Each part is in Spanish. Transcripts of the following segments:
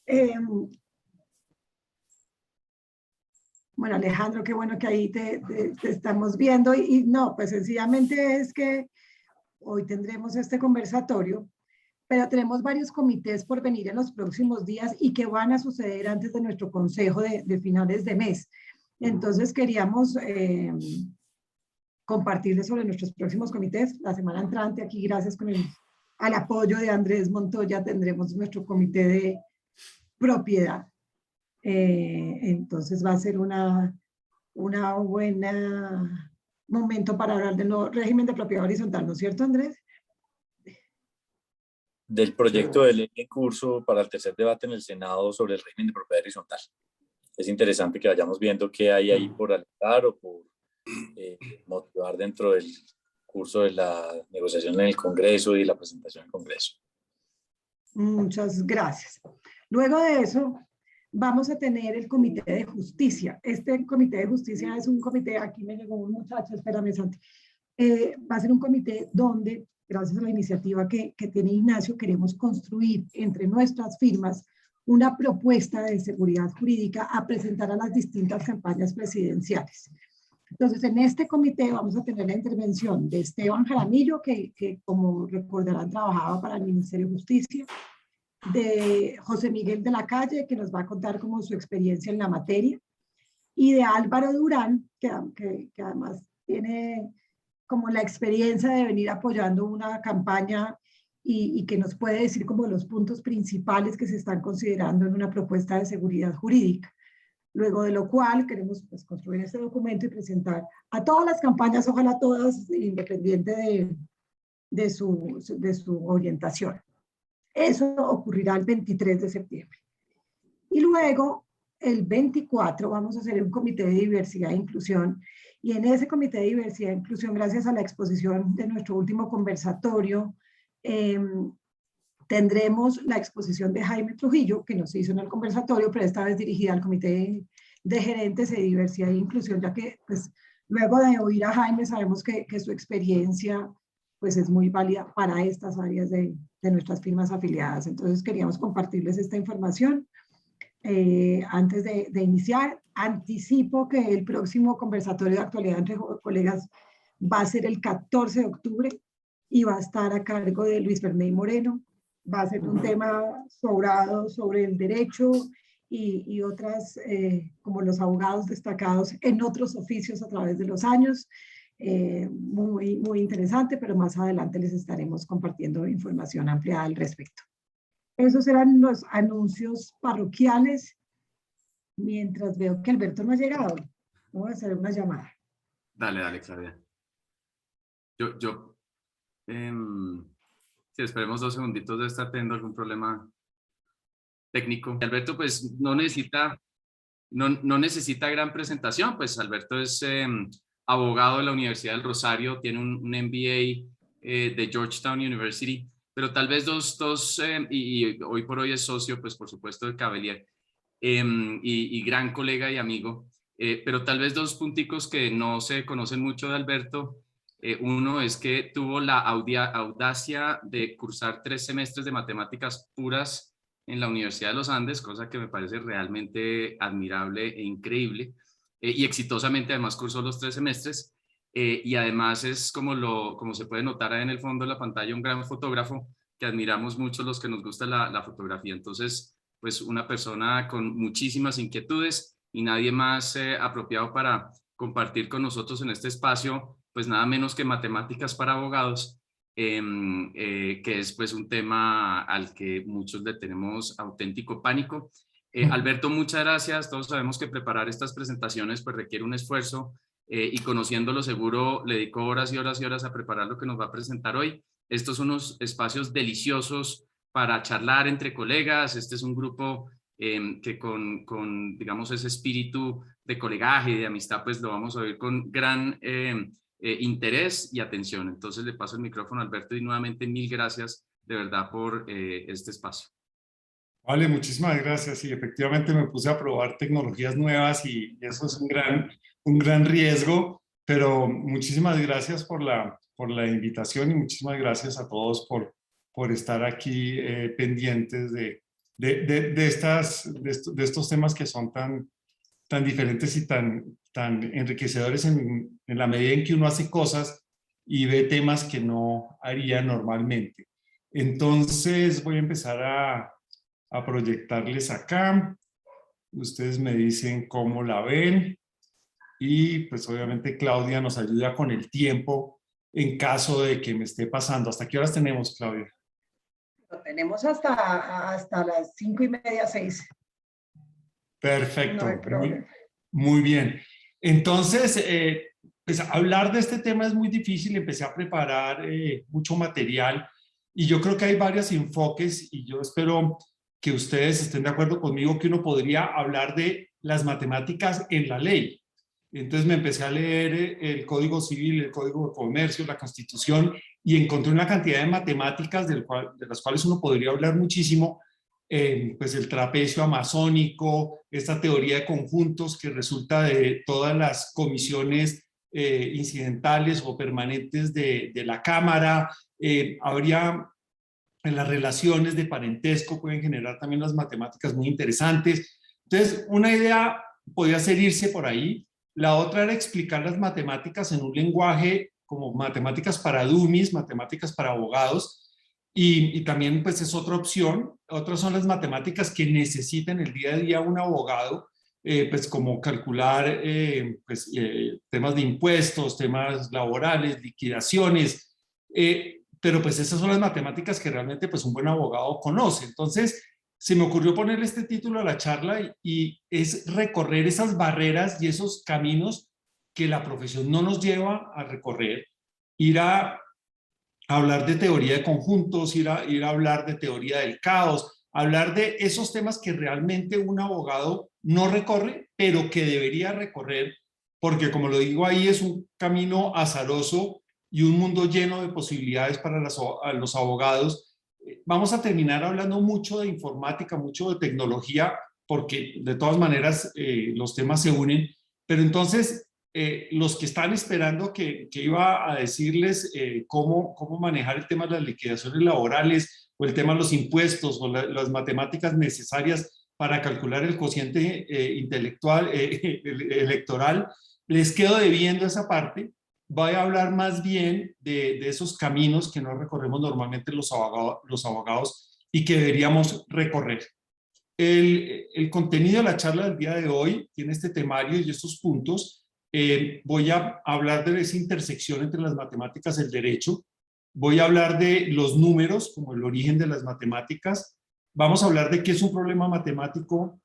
Eh, bueno, Alejandro, qué bueno que ahí te estamos viendo. Y no, pues sencillamente es que hoy tendremos este conversatorio, pero tenemos varios comités por venir en los próximos días y que van a suceder antes de nuestro consejo de finales de mes. Entonces queríamos compartirles sobre nuestros próximos comités. La semana entrante aquí, gracias al apoyo de Andrés Montoya, tendremos nuestro comité de propiedad. Entonces va a ser una buena momento para hablar del nuevo régimen de propiedad horizontal, ¿no es cierto, Andrés? Del proyecto de ley en curso para el tercer debate en el Senado sobre el régimen de propiedad horizontal. Es interesante que vayamos viendo qué hay ahí por alentar o por motivar dentro del curso de la negociación en el Congreso y la presentación en el Congreso. Muchas gracias. Luego de eso, vamos a tener el Comité de Justicia. Este Comité de Justicia es un comité, aquí me llegó un muchacho, espérame, Santi. Va a ser un comité donde, gracias a la iniciativa que tiene Ignacio, queremos construir entre nuestras firmas una propuesta de seguridad jurídica a presentar a las distintas campañas presidenciales. Entonces, en este comité vamos a tener la intervención de Esteban Jaramillo, que como recordarán, trabajaba para el Ministerio de Justicia, de José Miguel de la Calle, que nos va a contar como su experiencia en la materia, y de Álvaro Durán, que además tiene como la experiencia de venir apoyando una campaña y que nos puede decir como los puntos principales que se están considerando en una propuesta de seguridad jurídica. Luego de lo cual queremos pues, construir este documento y presentar a todas las campañas, ojalá todas, independiente de su orientación. Eso ocurrirá el 23 de septiembre. Y luego, el 24, vamos a hacer un comité de diversidad e inclusión. Y en ese comité de diversidad e inclusión, gracias a la exposición de nuestro último conversatorio, tendremos la exposición de Jaime Trujillo, que nos hizo en el conversatorio, pero esta vez dirigida al Comité de Gerentes de Diversidad e Inclusión, ya que pues, luego de oír a Jaime sabemos que su experiencia pues, es muy válida para estas áreas de nuestras firmas afiliadas. Entonces queríamos compartirles esta información. Antes de iniciar, anticipo que el próximo conversatorio de actualidad entre colegas va a ser el 14 de octubre y va a estar a cargo de Luis Ferney Moreno. Va a ser un tema sobrado sobre el derecho y otras, como los abogados destacados en otros oficios a través de los años. Muy, muy interesante, pero más adelante les estaremos compartiendo información ampliada al respecto. Esos eran los anuncios parroquiales. Mientras veo que Alberto no ha llegado, voy a hacer una llamada. Dale, Claudia. Sí, esperemos 2 segunditos, de estar teniendo algún problema técnico. Alberto, pues no necesita gran presentación, pues Alberto es abogado de la Universidad del Rosario, tiene un MBA de Georgetown University, pero tal vez y hoy por hoy es socio, pues por supuesto, de Cavalier, y gran colega y amigo, pero tal vez 2 punticos que no se conocen mucho de Alberto. Uno es que tuvo la audacia de cursar 3 semestres de matemáticas puras en la Universidad de los Andes, cosa que me parece realmente admirable e increíble, y exitosamente además cursó los 3 semestres, y además es como se puede notar ahí en el fondo de la pantalla, un gran fotógrafo que admiramos mucho los que nos gusta la fotografía. Entonces, pues una persona con muchísimas inquietudes y nadie más apropiado para compartir con nosotros en este espacio, pues nada menos que matemáticas para abogados, que es pues un tema al que muchos le tenemos auténtico pánico. Alberto, muchas gracias. Todos sabemos que preparar estas presentaciones pues requiere un esfuerzo, y conociéndolo seguro le dedicó horas y horas y horas a preparar lo que nos va a presentar hoy. Estos son unos espacios deliciosos para charlar entre colegas. Este es un grupo que con, digamos, ese espíritu de colegaje y de amistad, pues lo vamos a oír con gran interés y atención. Entonces le paso el micrófono a Alberto y nuevamente 1000 gracias de verdad por este espacio. Vale, muchísimas gracias. Y efectivamente me puse a probar tecnologías nuevas y eso es un gran riesgo, pero muchísimas gracias por la invitación y muchísimas gracias a todos por estar aquí pendientes de de estos temas que son tan diferentes y tan enriquecedores en la medida en que uno hace cosas y ve temas que no haría normalmente. Entonces voy a empezar a proyectarles acá. Ustedes me dicen cómo la ven y pues obviamente Claudia nos ayuda con el tiempo en caso de que me esté pasando. ¿Hasta qué horas tenemos, Claudia? Lo tenemos hasta las 5:30, 6. Perfecto. No hay problema. Muy bien. Entonces, pues hablar de este tema es muy difícil. Empecé a preparar mucho material y yo creo que hay varios enfoques y yo espero que ustedes estén de acuerdo conmigo que uno podría hablar de las matemáticas en la ley. Entonces me empecé a leer el Código Civil, el Código de Comercio, la Constitución y encontré una cantidad de matemáticas de las cuales uno podría hablar muchísimo. Pues el trapecio amazónico, esta teoría de conjuntos que resulta de todas las comisiones incidentales o permanentes de la Cámara. Habría en las relaciones de parentesco, pueden generar también las matemáticas muy interesantes. Entonces, una idea podía ser irse por ahí. La otra era explicar las matemáticas en un lenguaje como matemáticas para dummies, matemáticas para abogados. Y también pues es otra opción. Otras son las matemáticas que necesita en el día a día un abogado, pues como calcular temas de impuestos, temas laborales, liquidaciones, pero pues esas son las matemáticas que realmente pues un buen abogado conoce. Entonces se me ocurrió ponerle este título a la charla y es recorrer esas barreras y esos caminos que la profesión no nos lleva a recorrer, ir a hablar de teoría de conjuntos, ir a hablar de teoría del caos, hablar de esos temas que realmente un abogado no recorre, pero que debería recorrer, porque como lo digo ahí, es un camino azaroso y un mundo lleno de posibilidades para los abogados. Vamos a terminar hablando mucho de informática, mucho de tecnología, porque de todas maneras los temas se unen, pero entonces los que están esperando que iba a decirles cómo manejar el tema de las liquidaciones laborales o el tema de los impuestos o las matemáticas necesarias para calcular el cociente intelectual, electoral, les quedo debiendo esa parte. Voy a hablar más bien de esos caminos que no recorremos normalmente los abogados y que deberíamos recorrer. El contenido de la charla del día de hoy tiene este temario y estos puntos. Voy a hablar de esa intersección entre las matemáticas y el derecho. Voy a hablar de los números como el origen de las matemáticas. Vamos a hablar de qué es un problema matemático,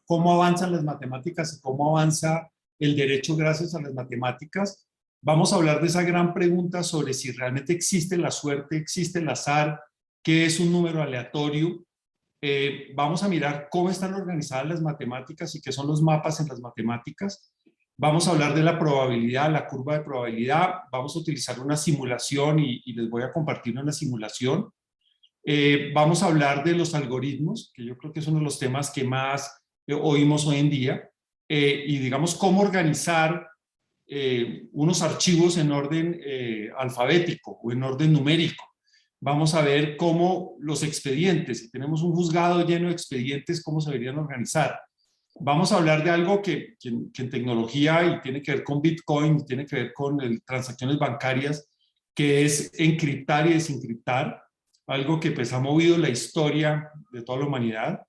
cómo avanzan las matemáticas y cómo avanza el derecho gracias a las matemáticas. Vamos a hablar de esa gran pregunta sobre si realmente existe la suerte, existe el azar, qué es un número aleatorio. Vamos a mirar cómo están organizadas las matemáticas y qué son los mapas en las matemáticas. Vamos a hablar de la probabilidad, la curva de probabilidad. Vamos a utilizar una simulación y les voy a compartir una simulación. Vamos a hablar de los algoritmos, que yo creo que es uno de los temas que más oímos hoy en día. Y digamos, cómo organizar unos archivos en orden alfabético o en orden numérico. Vamos a ver cómo los expedientes, si tenemos un juzgado lleno de expedientes, cómo se deberían organizar. Vamos a hablar de algo que en tecnología y tiene que ver con Bitcoin, tiene que ver con transacciones bancarias, que es encriptar y desencriptar, algo que pues ha movido la historia de toda la humanidad.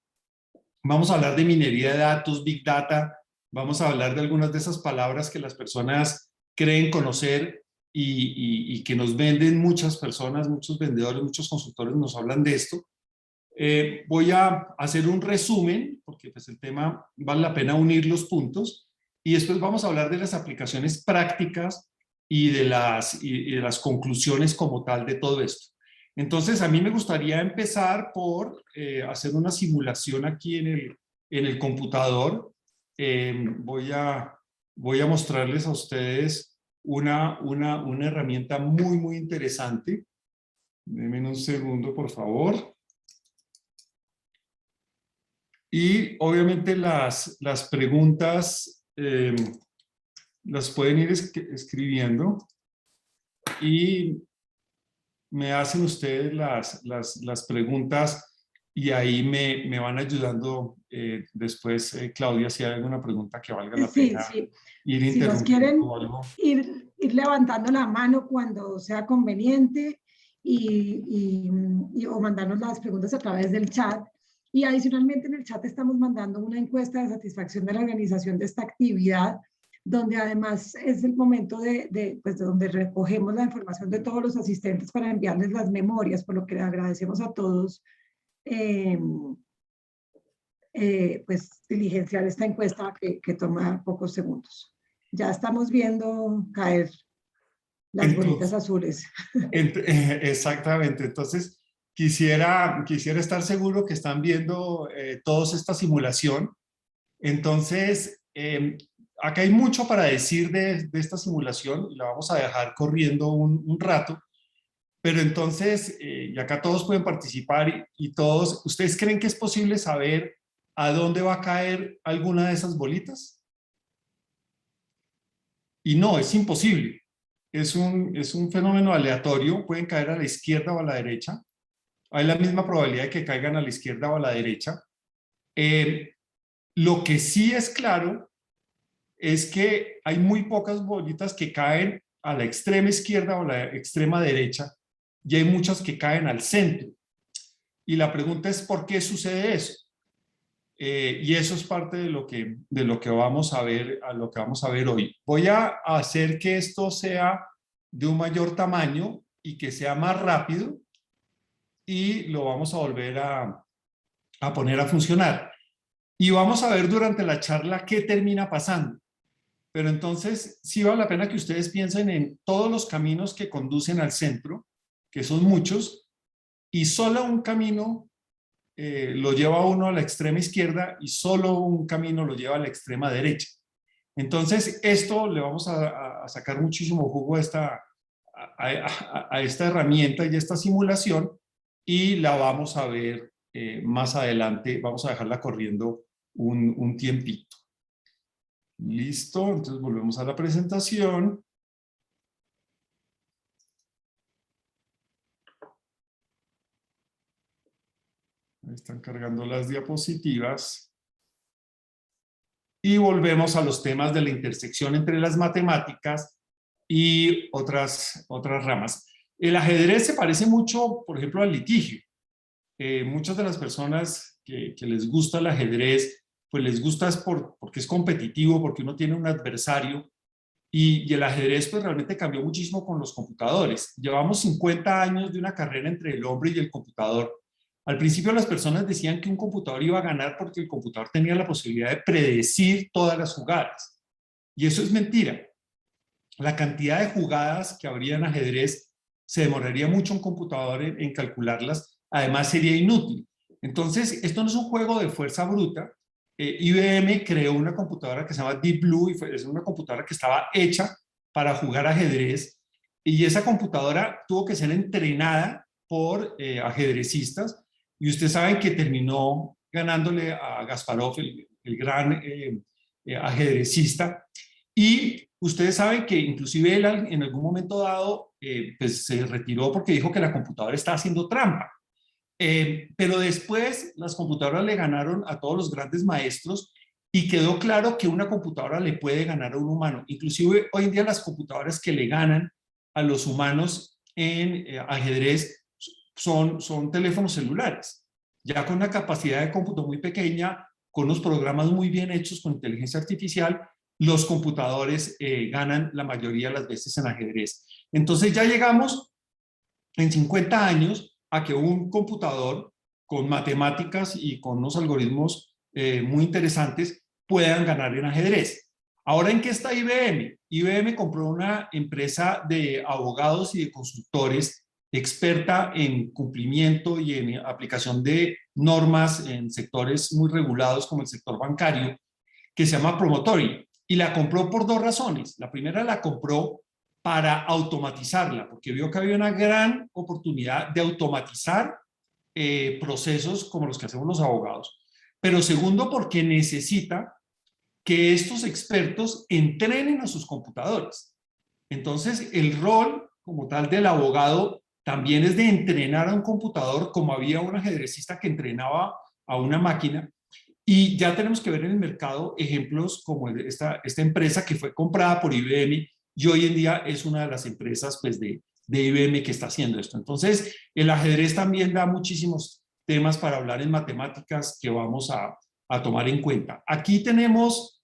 Vamos a hablar de minería de datos, Big Data, vamos a hablar de algunas de esas palabras que las personas creen conocer y que nos venden muchas personas, muchos vendedores, muchos consultores nos hablan de esto. Voy a hacer un resumen, porque pues el tema vale la pena unir los puntos, y después vamos a hablar de las aplicaciones prácticas y de las conclusiones como tal de todo esto. Entonces, a mí me gustaría empezar por hacer una simulación aquí en el computador. Voy a mostrarles a ustedes una herramienta muy, muy interesante. Denme un segundo, por favor. Y obviamente las preguntas las pueden ir escribiendo y me hacen ustedes las preguntas y ahí me van ayudando después, Claudia, si hay alguna pregunta que valga la pena Sí. ir Si nos interrumpiendo quieren o algo. ir levantando la mano cuando sea conveniente o mandarnos las preguntas a través del chat. Y adicionalmente en el chat estamos mandando una encuesta de satisfacción de la organización de esta actividad, donde además es el momento pues de donde recogemos la información de todos los asistentes para enviarles las memorias, por lo que le agradecemos a todos pues diligenciar esta encuesta que toma pocos segundos. Ya estamos viendo caer las bolitas azules. Exactamente. Entonces, quisiera estar seguro que están viendo todos esta simulación. Entonces, acá hay mucho para decir de esta simulación y la vamos a dejar corriendo un rato. Pero entonces, y acá todos pueden participar y todos, ¿ustedes creen que es posible saber a dónde va a caer alguna de esas bolitas? Y no, es imposible. Es un fenómeno aleatorio, pueden caer a la izquierda o a la derecha. Hay la misma probabilidad de que caigan a la izquierda o a la derecha. Lo que sí es claro es que hay muy pocas bolitas que caen a la extrema izquierda o a la extrema derecha, y hay muchas que caen al centro. Y la pregunta es, ¿por qué sucede eso? Y eso es parte de lo que vamos a ver, hoy. Voy a hacer que esto sea de un mayor tamaño y que sea más rápido, y lo vamos a volver a poner a funcionar. Y vamos a ver durante la charla qué termina pasando. Pero entonces sí vale la pena que ustedes piensen en todos los caminos que conducen al centro, que son muchos, y solo un camino lo lleva uno a la extrema izquierda y solo un camino lo lleva a la extrema derecha. Entonces, esto le vamos a sacar muchísimo jugo a esta herramienta y a esta simulación, y la vamos a ver más adelante. Vamos a dejarla corriendo un tiempito. Listo, entonces volvemos a la presentación. Ahí están cargando las diapositivas. Y volvemos a los temas de la intersección entre las matemáticas y otras ramas. El ajedrez se parece mucho, por ejemplo, al litigio. Muchas de las personas que les gusta el ajedrez, pues les gusta porque es competitivo, porque uno tiene un adversario, y el ajedrez pues realmente cambió muchísimo con los computadores. Llevamos 50 años de una carrera entre el hombre y el computador. Al principio las personas decían que un computador iba a ganar porque el computador tenía la posibilidad de predecir todas las jugadas. Y eso es mentira. La cantidad de jugadas que habría en ajedrez se demoraría mucho un computador en calcularlas. Además sería inútil. Entonces, esto no es un juego de fuerza bruta. IBM creó una computadora que se llama Deep Blue, y es una computadora que estaba hecha para jugar ajedrez. Y esa computadora tuvo que ser entrenada por ajedrecistas. Y ustedes saben que terminó ganándole a Kasparov, el gran ajedrecista. Y ustedes saben que inclusive él en algún momento dado pues se retiró porque dijo que la computadora estaba haciendo trampa. Pero después las computadoras le ganaron a todos los grandes maestros, y quedó claro que una computadora le puede ganar a un humano. Inclusive hoy en día las computadoras que le ganan a los humanos en ajedrez son teléfonos celulares, ya con una capacidad de cómputo muy pequeña, con unos programas muy bien hechos con inteligencia artificial. Los computadores ganan la mayoría de las veces en ajedrez. Entonces ya llegamos en 50 años a que un computador con matemáticas y con unos algoritmos muy interesantes puedan ganar en ajedrez. Ahora, ¿en qué está IBM? IBM compró una empresa de abogados y de consultores experta en cumplimiento y en aplicación de normas en sectores muy regulados como el sector bancario, que se llama Promontory, y la compró por dos razones. La primera, la compró para automatizarla, porque vio que había una gran oportunidad de automatizar procesos como los que hacemos los abogados. Pero segundo, porque necesita que estos expertos entrenen a sus computadores. Entonces, el rol como tal del abogado también es de entrenar a un computador como había un ajedrecista que entrenaba a una máquina. Y ya tenemos que ver en el mercado ejemplos como esta empresa que fue comprada por IBM y hoy en día es una de las empresas pues, de IBM que está haciendo esto. Entonces, el ajedrez también da muchísimos temas para hablar en matemáticas que vamos a tomar en cuenta. Aquí tenemos,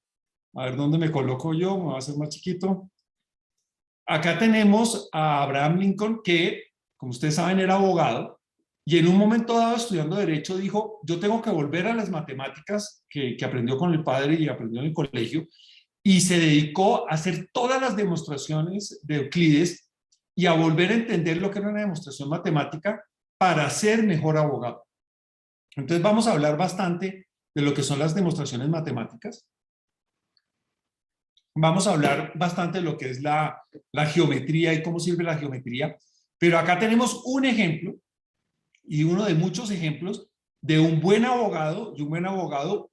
a ver dónde me coloco yo, me voy a hacer más chiquito. Acá tenemos a Abraham Lincoln que, como ustedes saben, era abogado. Y en un momento dado, estudiando Derecho, dijo, yo tengo que volver a las matemáticas que aprendió con el padre y aprendió en el colegio, y se dedicó a hacer todas las demostraciones de Euclides y a volver a entender lo que era una demostración matemática para ser mejor abogado. Entonces vamos a hablar bastante de lo que son las demostraciones matemáticas. Vamos a hablar bastante de lo que es la geometría y cómo sirve la geometría, pero acá tenemos un ejemplo y uno de muchos ejemplos de un buen abogado,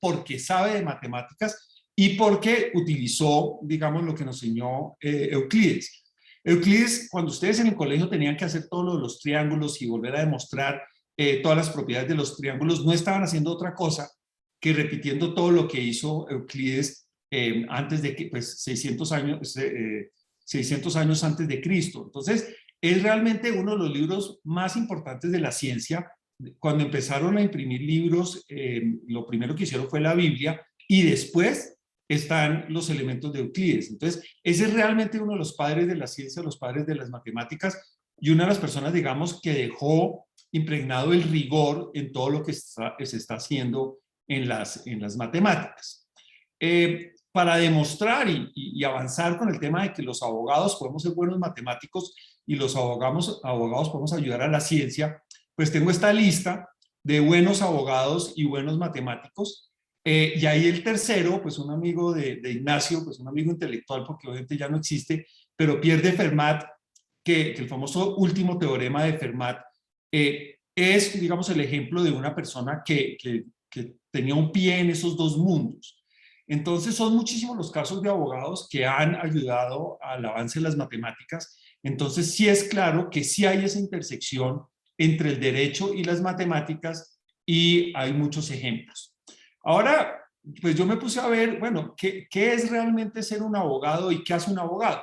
porque sabe de matemáticas y porque utilizó, digamos, lo que nos enseñó Euclides. Euclides, cuando ustedes en el colegio tenían que hacer todo lo de los triángulos y volver a demostrar todas las propiedades de los triángulos, no estaban haciendo otra cosa que repitiendo todo lo que hizo Euclides antes de que, pues, 600 años antes de Cristo. Entonces, es realmente uno de los libros más importantes de la ciencia. Cuando empezaron a imprimir libros, lo primero que hicieron fue la Biblia y después están los elementos de Euclides. Entonces, ese es realmente uno de los padres de la ciencia, los padres de las matemáticas y una de las personas, digamos, que dejó impregnado el rigor en todo lo que se está haciendo en las matemáticas. Para demostrar y avanzar con el tema de que los abogados podemos ser buenos matemáticos y los abogados podemos ayudar a la ciencia, pues tengo esta lista de buenos abogados y buenos matemáticos. Y ahí el tercero, pues un amigo de Ignacio, pues un amigo intelectual, porque obviamente ya no existe, pero Pierre de Fermat, que el famoso último teorema de Fermat, es, digamos, el ejemplo de una persona que tenía un pie en esos dos mundos. Entonces son muchísimos los casos de abogados que han ayudado al avance de las matemáticas. Entonces sí es claro que sí hay esa intersección entre el derecho y las matemáticas y hay muchos ejemplos. Ahora, pues yo me puse a ver, bueno, ¿qué es realmente ser un abogado y qué hace un abogado?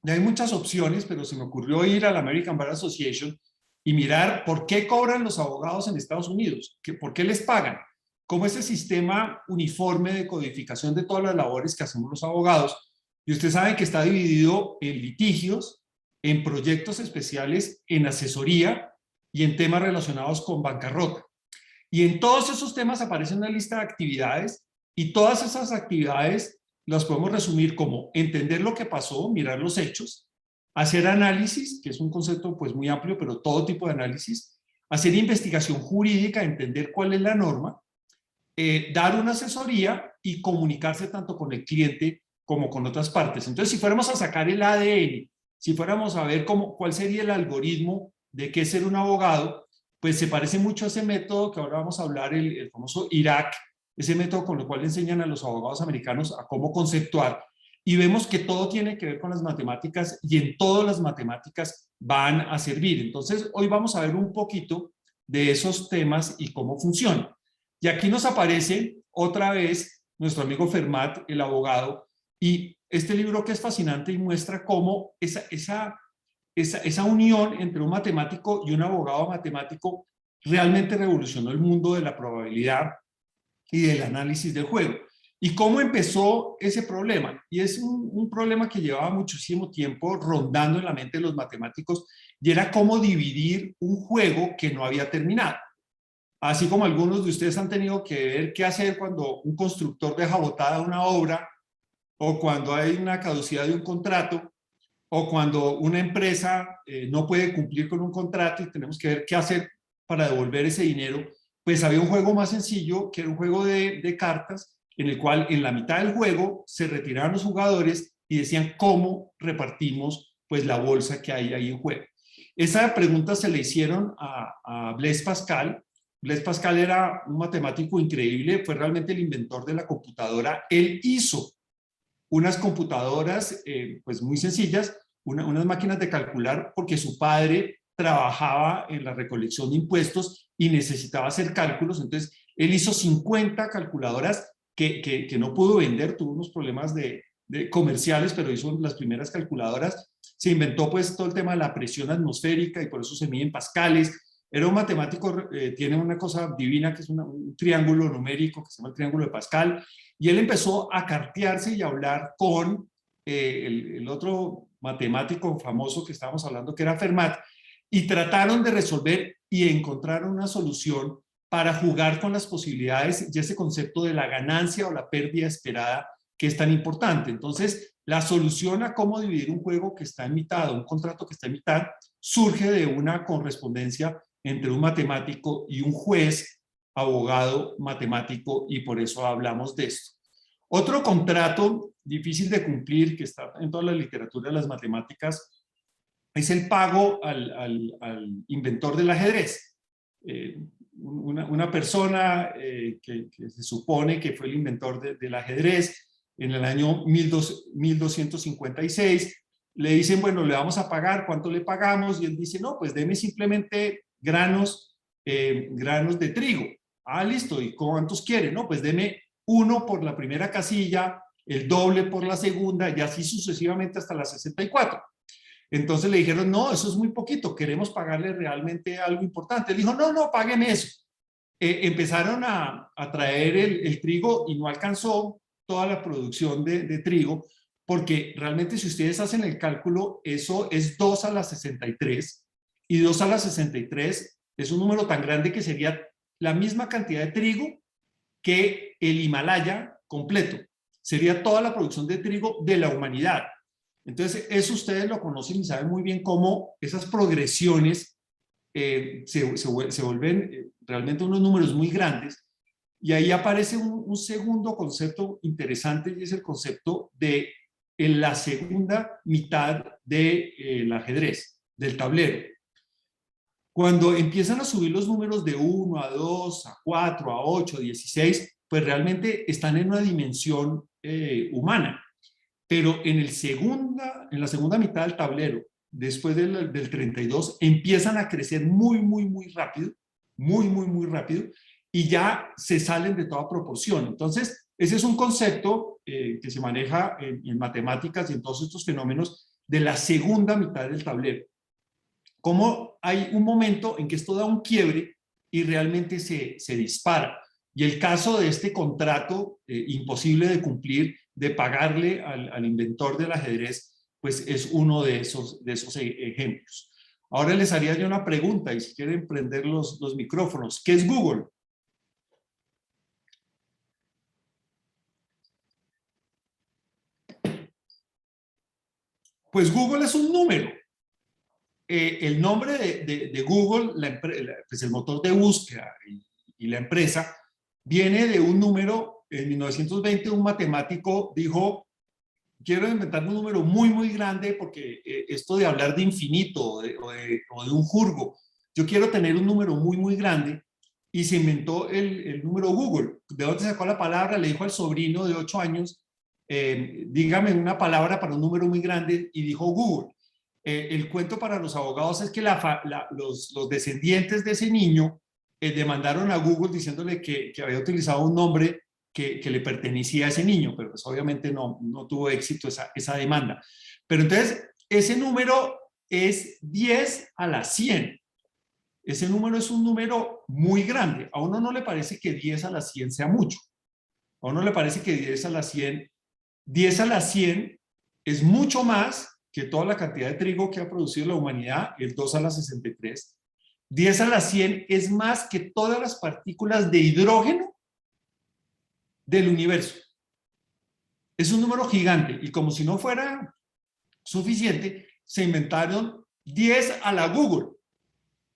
Y hay muchas opciones, pero se me ocurrió ir a la American Bar Association y mirar por qué cobran los abogados en Estados Unidos, por qué les pagan. Como ese sistema uniforme de codificación de todas las labores que hacemos los abogados, y ustedes saben que está dividido en litigios, en proyectos especiales, en asesoría y en temas relacionados con bancarrota. Y en todos esos temas aparece una lista de actividades y todas esas actividades las podemos resumir como entender lo que pasó, mirar los hechos, hacer análisis, que es un concepto pues muy amplio, pero todo tipo de análisis, hacer investigación jurídica, entender cuál es la norma, dar una asesoría y comunicarse tanto con el cliente como con otras partes. Entonces, si fuéramos a sacar el ADN, si fuéramos a ver cuál sería el algoritmo de qué es ser un abogado, pues se parece mucho a ese método que ahora vamos a hablar, el famoso IRAC, ese método con el cual enseñan a los abogados americanos a cómo conceptuar. Y vemos que todo tiene que ver con las matemáticas y en todas las matemáticas van a servir. Entonces, hoy vamos a ver un poquito de esos temas y cómo funcionan. Y aquí nos aparece otra vez nuestro amigo Fermat, el abogado, y este libro que es fascinante y muestra cómo esa unión entre un matemático y un abogado matemático realmente revolucionó el mundo de la probabilidad y del análisis del juego. ¿Y cómo empezó ese problema? Y es un problema que llevaba muchísimo tiempo rondando en la mente de los matemáticos y era cómo dividir un juego que no había terminado. Así como algunos de ustedes han tenido que ver qué hacer cuando un constructor deja botada una obra, o cuando hay una caducidad de un contrato, o cuando una empresa no puede cumplir con un contrato y tenemos que ver qué hacer para devolver ese dinero, pues había un juego más sencillo, que era un juego de cartas, en el cual en la mitad del juego se retiraban los jugadores y decían cómo repartimos pues la bolsa que hay ahí en juego. Esa pregunta se le hicieron a Blaise Pascal. Blaise Pascal era un matemático increíble, fue realmente el inventor de la computadora. Él hizo unas computadoras pues muy sencillas, unas máquinas de calcular, porque su padre trabajaba en la recolección de impuestos y necesitaba hacer cálculos. Entonces, él hizo 50 calculadoras que no pudo vender, tuvo unos problemas de comerciales, pero hizo las primeras calculadoras. Se inventó pues todo el tema de la presión atmosférica y por eso se mide en pascales. Era un matemático, tiene una cosa divina que es un triángulo numérico que se llama el triángulo de Pascal, y él empezó a cartearse y a hablar con el otro matemático famoso que estábamos hablando, que era Fermat, y trataron de resolver y encontraron una solución para jugar con las posibilidades y ese concepto de la ganancia o la pérdida esperada que es tan importante. Entonces, la solución a cómo dividir un juego que está en mitad, un contrato que está en mitad, surge de una correspondencia entre un matemático y un juez, abogado matemático, y por eso hablamos de esto. Otro contrato difícil de cumplir, que está en toda la literatura de las matemáticas, es el pago al inventor del ajedrez. Una persona que se supone que fue el inventor del ajedrez en el año 1256, le dicen, bueno, le vamos a pagar, ¿cuánto le pagamos? Y él dice, no, pues deme simplemente granos de trigo. Ah, listo, ¿y cuántos quiere? No, pues deme 1 por la primera casilla, el doble por la segunda, y así sucesivamente hasta la 64. Entonces le dijeron, no, eso es muy poquito, queremos pagarle realmente algo importante. Él dijo, no, págueme eso. Empezaron a traer el trigo y no alcanzó toda la producción de trigo, porque realmente si ustedes hacen el cálculo, eso es 2 a la 63, y 2 a la 63 es un número tan grande que sería la misma cantidad de trigo que el Himalaya completo. Sería toda la producción de trigo de la humanidad. Entonces, eso ustedes lo conocen y saben muy bien cómo esas progresiones se vuelven realmente unos números muy grandes. Y ahí aparece un segundo concepto interesante, y es el concepto de la segunda mitad del ajedrez, del tablero. Cuando empiezan a subir los números de 1 a 2, a 4, a 8, a 16, pues realmente están en una dimensión humana. Pero en la segunda mitad del tablero, después del 32, empiezan a crecer muy rápido, muy rápido, y ya se salen de toda proporción. Entonces, ese es un concepto que se maneja en matemáticas y en todos estos fenómenos de la segunda mitad del tablero. Cómo hay un momento en que esto da un quiebre y realmente se dispara. Y el caso de este contrato imposible de cumplir, de pagarle al inventor del ajedrez, pues es uno de esos ejemplos. Ahora les haría yo una pregunta, y si quieren prender los micrófonos. ¿Qué es Google? Pues Google es un número. El nombre de Google, pues el motor de búsqueda y la empresa, viene de un número. En 1920 un matemático dijo, quiero inventar un número muy grande porque esto de hablar de infinito o de un jurgo, yo quiero tener un número muy grande, y se inventó el número Google. ¿De dónde sacó la palabra? Le dijo al sobrino de 8 años, dígame una palabra para un número muy grande, y dijo Google. El cuento para los abogados es que los descendientes de ese niño demandaron a Google diciéndole que había utilizado un nombre que le pertenecía a ese niño, pero pues obviamente no tuvo éxito esa demanda. Pero entonces, ese número es 10 a la 100. Ese número es un número muy grande. A uno no le parece que 10 a la 100 sea mucho. A uno le parece que 10 a la 100 es mucho más que toda la cantidad de trigo que ha producido la humanidad, el 2 a la 63. 10 a la 100 es más que todas las partículas de hidrógeno del universo. Es un número gigante, y como si no fuera suficiente, se inventaron 10 a la Google,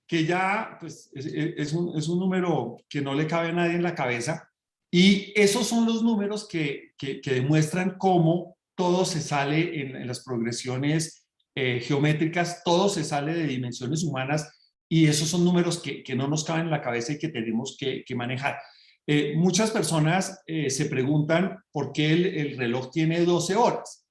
que ya pues, es un número que no le cabe a nadie en la cabeza, y esos son los números que demuestran cómo todo se sale en las progresiones geométricas, todo se sale de dimensiones humanas, y esos son números que no nos caben en la cabeza y que tenemos que manejar. Muchas personas se preguntan por qué el reloj tiene 12 horas.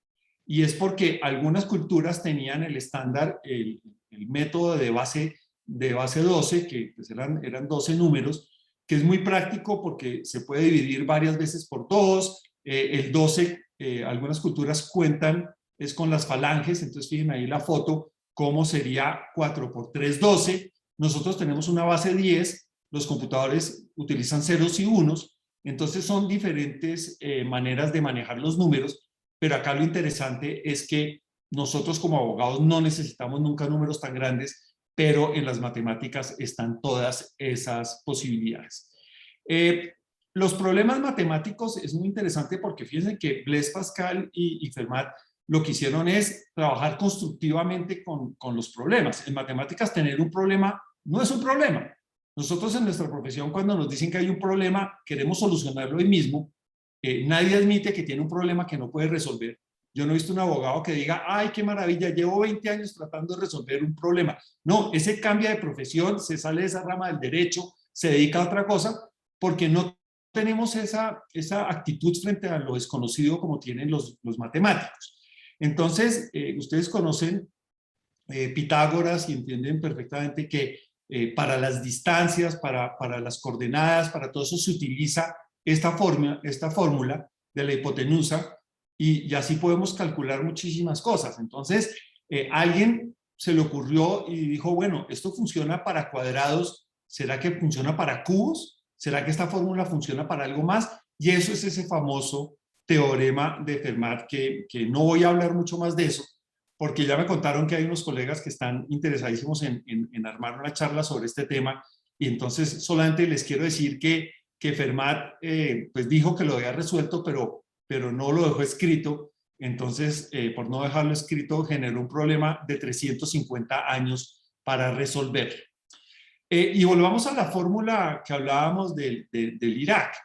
y es porque algunas culturas tenían el estándar, el método de base 12, que pues eran 12 números, que es muy práctico porque se puede dividir varias veces por 2. El 12, algunas culturas cuentan, es con las falanges, entonces fíjense ahí la foto, cómo sería 4 por 3, 12. Nosotros tenemos una base 10, los computadores utilizan ceros y unos, entonces son diferentes maneras de manejar los números, pero acá lo interesante es que nosotros como abogados no necesitamos nunca números tan grandes, pero en las matemáticas están todas esas posibilidades. Los problemas matemáticos es muy interesante porque fíjense que Blaise Pascal y Fermat lo que hicieron es trabajar constructivamente con los problemas. En matemáticas tener un problema no es un problema. Nosotros en nuestra profesión cuando nos dicen que hay un problema queremos solucionarlo hoy mismo. Nadie admite que tiene un problema que no puede resolver. Yo no he visto un abogado que diga, ay, qué maravilla, llevo 20 años tratando de resolver un problema. No, ese cambia de profesión, se sale de esa rama del derecho, se dedica a otra cosa, porque no tenemos esa actitud frente a lo desconocido como tienen los matemáticos. Entonces, ustedes conocen Pitágoras y entienden perfectamente que para las distancias, para las coordenadas, para todo eso se utiliza esta fórmula de la hipotenusa, y así podemos calcular muchísimas cosas. Entonces, alguien se le ocurrió y dijo, bueno, esto funciona para cuadrados, ¿será que funciona para cubos? ¿Será que esta fórmula funciona para algo más? Y eso es ese famoso teorema de Fermat, que no voy a hablar mucho más de eso, porque ya me contaron que hay unos colegas que están interesadísimos en armar una charla sobre este tema, y entonces solamente les quiero decir que Fermat pues dijo que lo había resuelto, pero no lo dejó escrito. Entonces, por no dejarlo escrito, generó un problema de 350 años para resolver. Y volvamos a la fórmula que hablábamos del Irak.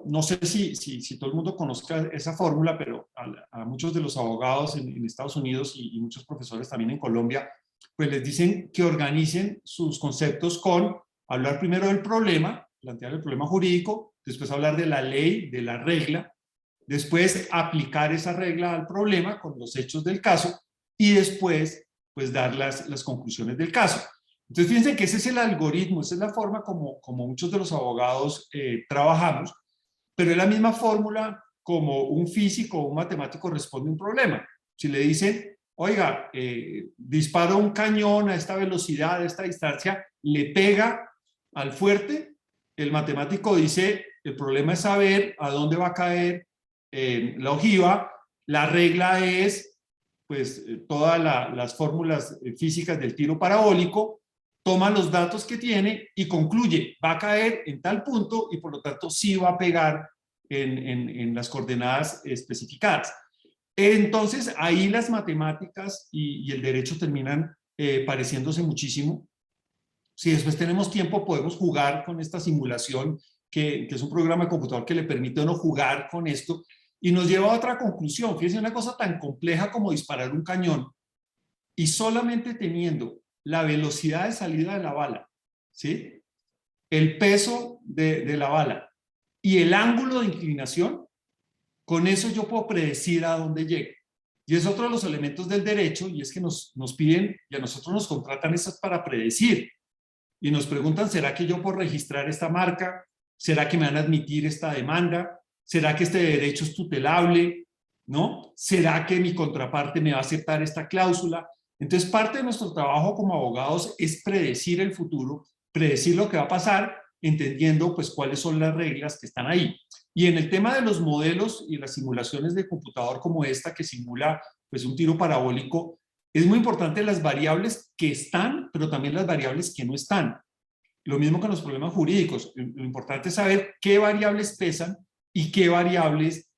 No sé si todo el mundo conozca esa fórmula, pero a muchos de los abogados en Estados Unidos y muchos profesores también en Colombia, pues les dicen que organicen sus conceptos con hablar primero del problema, plantear el problema jurídico, después hablar de la ley, de la regla, después aplicar esa regla al problema con los hechos del caso y después pues dar las conclusiones del caso. Entonces fíjense que ese es el algoritmo, esa es la forma como muchos de los abogados trabajamos, pero es la misma fórmula como un físico o un matemático responde a un problema. Si le dicen, oiga, disparo un cañón a esta velocidad, a esta distancia, le pega al fuerte, el matemático dice, el problema es saber a dónde va a caer la ojiva, la regla es pues todas las fórmulas físicas del tiro parabólico, toma los datos que tiene y concluye, va a caer en tal punto y por lo tanto sí va a pegar en las coordenadas especificadas. Entonces ahí las matemáticas y el derecho terminan pareciéndose muchísimo. Si después tenemos tiempo podemos jugar con esta simulación que es un programa de computador que le permite a uno jugar con esto y nos lleva a otra conclusión. Fíjense, una cosa tan compleja como disparar un cañón y solamente teniendo la velocidad de salida de la bala, ¿sí? El peso de la bala y el ángulo de inclinación, con eso yo puedo predecir a dónde llegue. Y es otro de los elementos del derecho, y es que nos piden, y a nosotros nos contratan esas para predecir. Y nos preguntan, ¿será que yo puedo registrar esta marca? ¿Será que me van a admitir esta demanda? ¿Será que este derecho es tutelable? ¿No? ¿Será que mi contraparte me va a aceptar esta cláusula? Entonces, parte de nuestro trabajo como abogados es predecir el futuro, predecir lo que va a pasar, entendiendo pues cuáles son las reglas que están ahí. Y en el tema de los modelos y las simulaciones de computador como esta que simula pues un tiro parabólico, es muy importante las variables que están, pero también las variables que no están. Lo mismo con los problemas jurídicos. Lo importante es saber qué variables pesan y qué variables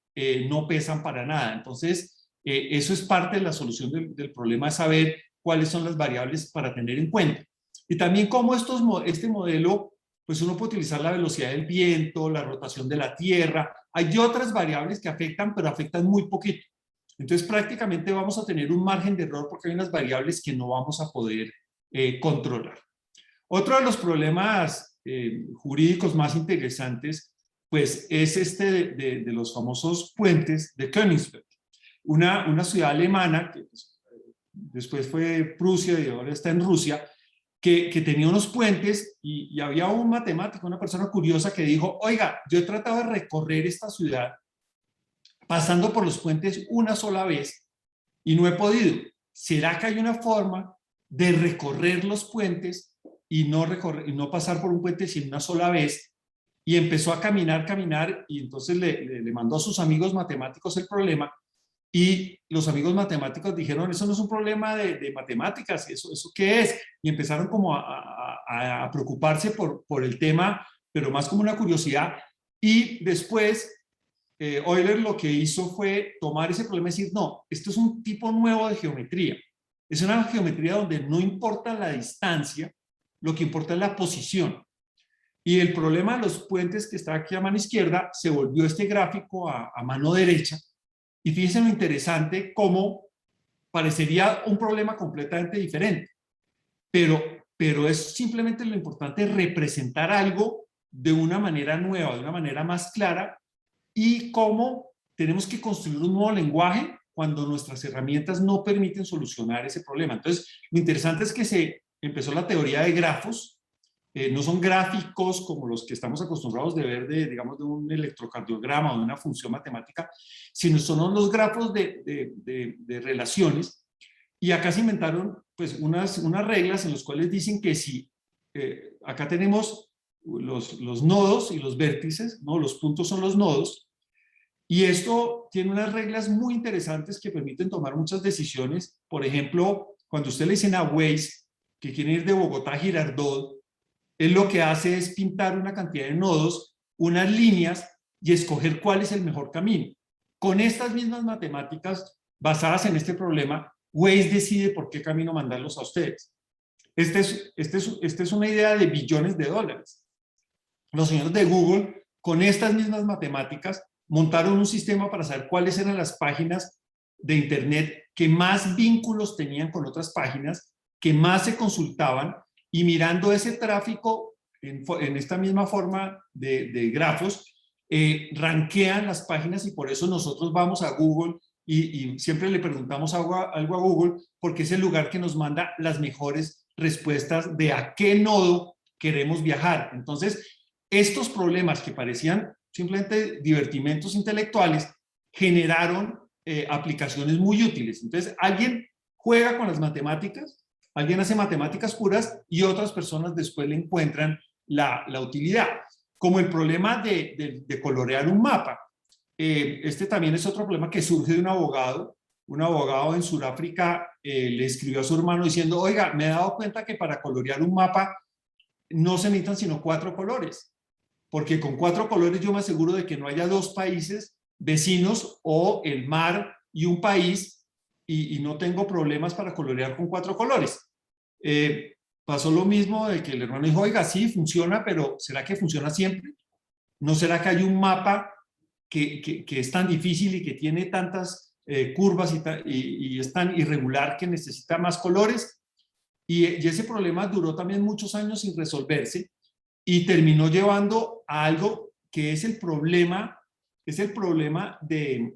no pesan para nada. Entonces, eso es parte de la solución del problema, es saber cuáles son las variables para tener en cuenta. Y también cómo este modelo, pues uno puede utilizar la velocidad del viento, la rotación de la Tierra. Hay otras variables que afectan, pero afectan muy poquito. Entonces, prácticamente vamos a tener un margen de error porque hay unas variables que no vamos a poder controlar. Otro de los problemas jurídicos más interesantes, pues es este de los famosos puentes de Königsberg. una ciudad alemana, que pues, después fue Prusia y ahora está en Rusia, que tenía unos puentes y había un matemático, una persona curiosa que dijo, oiga, yo he tratado de recorrer esta ciudad pasando por los puentes una sola vez y no he podido. ¿Será que hay una forma de recorrer los puentes y no pasar por un puente sino una sola vez? Y empezó a caminar, y entonces le mandó a sus amigos matemáticos el problema, y los amigos matemáticos dijeron, eso no es un problema de matemáticas, ¿eso qué es? Y empezaron como a preocuparse por el tema, pero más como una curiosidad. Y después Euler lo que hizo fue tomar ese problema y decir, no, esto es un tipo nuevo de geometría. Es una geometría donde no importa la distancia, lo que importa es la posición. Y el problema de los puentes que está aquí a mano izquierda se volvió este gráfico a mano derecha. Y fíjense lo interesante cómo parecería un problema completamente diferente. Pero es simplemente lo importante representar algo de una manera nueva, de una manera más clara, y cómo tenemos que construir un nuevo lenguaje cuando nuestras herramientas no permiten solucionar ese problema. Entonces, lo interesante es que se empezó la teoría de grafos. No son gráficos como los que estamos acostumbrados de ver, digamos, de un electrocardiograma o de una función matemática, sino son los grafos de relaciones. Y acá se inventaron pues, unas reglas en las cuales dicen que si acá tenemos los nodos y los vértices, ¿no? Los puntos son los nodos, y esto tiene unas reglas muy interesantes que permiten tomar muchas decisiones. Por ejemplo, cuando usted le dicen a Waze que quiere ir de Bogotá a Girardot, él lo que hace es pintar una cantidad de nodos, unas líneas, y escoger cuál es el mejor camino. Con estas mismas matemáticas basadas en este problema, Waze decide por qué camino mandarlos a ustedes. Esta es una idea de billones de dólares. Los señores de Google, con estas mismas matemáticas, montaron un sistema para saber cuáles eran las páginas de Internet que más vínculos tenían con otras páginas, que más se consultaban, y mirando ese tráfico en esta misma forma de grafos, rankean las páginas, y por eso nosotros vamos a Google y siempre le preguntamos algo a Google, porque es el lugar que nos manda las mejores respuestas de a qué nodo queremos viajar. Entonces, estos problemas que parecían simplemente divertimentos intelectuales generaron aplicaciones muy útiles. Entonces, alguien juega con las matemáticas, alguien hace matemáticas puras, y otras personas después le encuentran la utilidad. Como el problema de colorear un mapa. Este también es otro problema que surge de un abogado. Un abogado en Sudáfrica le escribió a su hermano diciendo, oiga, me he dado cuenta que para colorear un mapa no se necesitan sino 4 colores. Porque con 4 colores yo me aseguro de que no haya 2 países vecinos o el mar y un país, y no tengo problemas para colorear con 4 colores. Pasó lo mismo de que el hermano dijo, oiga, sí, funciona, pero ¿será que funciona siempre? ¿No será que hay un mapa que es tan difícil y que tiene tantas curvas y es tan irregular que necesita más colores? Y ese problema duró también muchos años sin resolverse, y terminó llevando a algo que es el problema de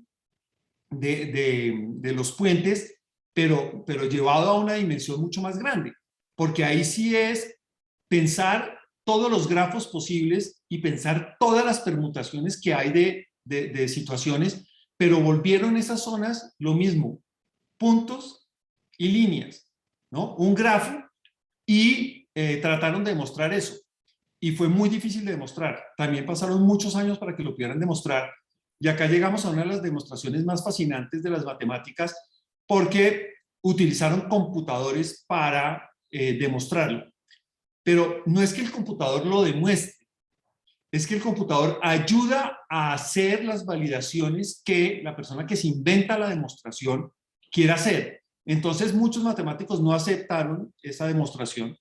los puentes, pero llevado a una dimensión mucho más grande, porque ahí sí es pensar todos los grafos posibles y pensar todas las permutaciones que hay de situaciones, pero volvieron esas zonas lo mismo, puntos y líneas, ¿no? Un grafo, y trataron de demostrar eso. Y fue muy difícil de demostrar. También pasaron muchos años para que lo pudieran demostrar. Y acá llegamos a una de las demostraciones más fascinantes de las matemáticas, porque utilizaron computadores para demostrarlo. Pero no es que el computador lo demuestre, es que el computador ayuda a hacer las validaciones que la persona que se inventa la demostración quiere hacer. Entonces, muchos matemáticos no aceptaron esa demostración,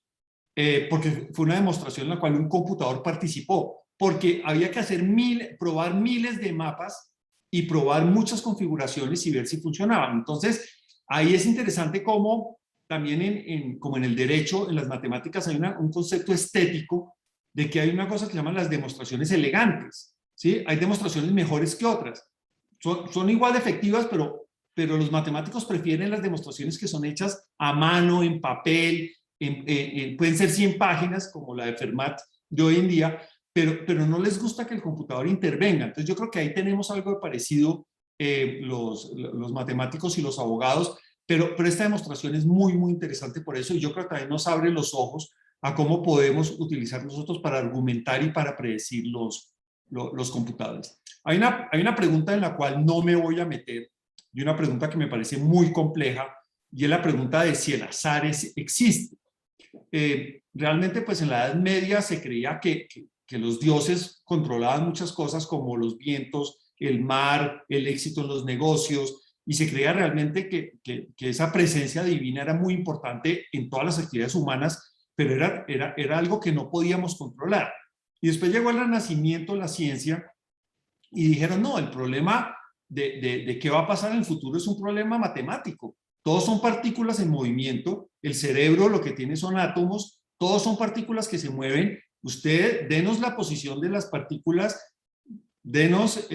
porque fue una demostración en la cual un computador participó, porque había que probar miles de mapas y probar muchas configuraciones y ver si funcionaban. Entonces, ahí es interesante cómo también como en el derecho, en las matemáticas hay un concepto estético de que hay una cosa que se llaman las demostraciones elegantes, ¿sí? Hay demostraciones mejores que otras. Son igual de efectivas, pero pero los matemáticos prefieren las demostraciones que son hechas a mano, en papel, pueden ser 100 páginas, como la de Fermat de hoy en día, pero no les gusta que el computador intervenga. Entonces yo creo que ahí tenemos algo parecido los matemáticos y los abogados, pero esta demostración es muy, muy interesante por eso, y yo creo que también nos abre los ojos a cómo podemos utilizar nosotros para argumentar y para predecir los computadores. Hay una pregunta en la cual no me voy a meter, y una pregunta que me parece muy compleja, y es la pregunta de si el azar existe. Realmente, pues en la Edad Media se creía que los dioses controlaban muchas cosas como los vientos, el mar, el éxito en los negocios, y se creía realmente que esa presencia divina era muy importante en todas las actividades humanas, pero era algo que no podíamos controlar. Y después llegó el Renacimiento, la ciencia, y dijeron, no, el problema de qué va a pasar en el futuro es un problema matemático. Todos son partículas en movimiento, el cerebro lo que tiene son átomos, todos son partículas que se mueven. Usted, denos la posición de las partículas, denos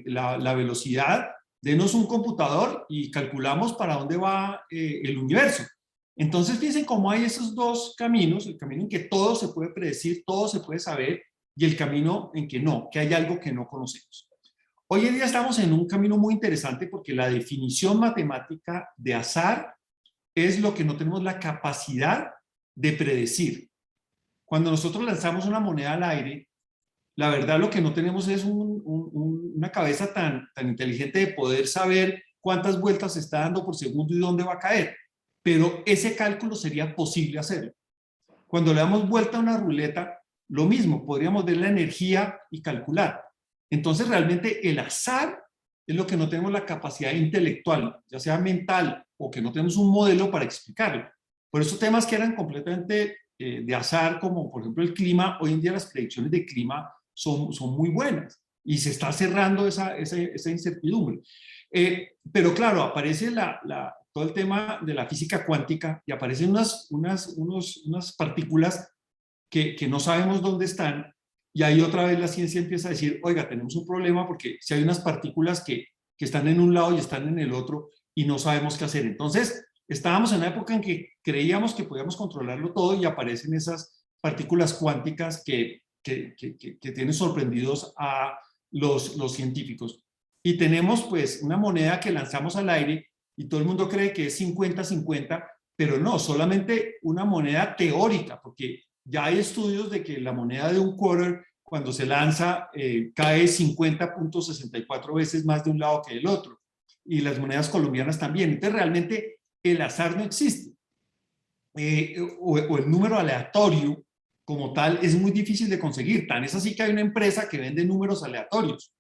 la velocidad, denos un computador y calculamos para dónde va el universo. Entonces, fíjense cómo hay esos dos caminos, el camino en que todo se puede predecir, todo se puede saber, y el camino en que no, que hay algo que no conocemos. Hoy en día estamos en un camino muy interesante porque la definición matemática de azar es lo que no tenemos la capacidad de predecir. Cuando nosotros lanzamos una moneda al aire, la verdad lo que no tenemos es una cabeza tan inteligente de poder saber cuántas vueltas se está dando por segundo y dónde va a caer. Pero ese cálculo sería posible hacerlo. Cuando le damos vuelta a una ruleta, lo mismo, podríamos ver la energía y calcular. Entonces realmente el azar es lo que no tenemos la capacidad intelectual, ya sea mental o que no tenemos un modelo para explicarlo. Por eso temas que eran completamente de azar, como por ejemplo el clima, hoy en día las predicciones de clima son muy buenas y se está cerrando esa incertidumbre. Pero claro, aparece todo el tema de la física cuántica y aparecen unas partículas que no sabemos dónde están, y ahí otra vez la ciencia empieza a decir, oiga, tenemos un problema porque si hay unas partículas que están en un lado y están en el otro y no sabemos qué hacer. Entonces, estábamos en una época en que creíamos que podíamos controlarlo todo y aparecen esas partículas cuánticas que tienen sorprendidos a los científicos. Y tenemos pues una moneda que lanzamos al aire y todo el mundo cree que es 50-50, pero no, solamente una moneda teórica, porque ya hay estudios de que la moneda de un quarter, cuando se lanza, cae 50.64 veces más de un lado que del otro. Y las monedas colombianas también. Entonces, realmente, el azar no existe. O el número aleatorio, como tal, es muy difícil de conseguir. Tan es así que hay una empresa que vende números aleatorios.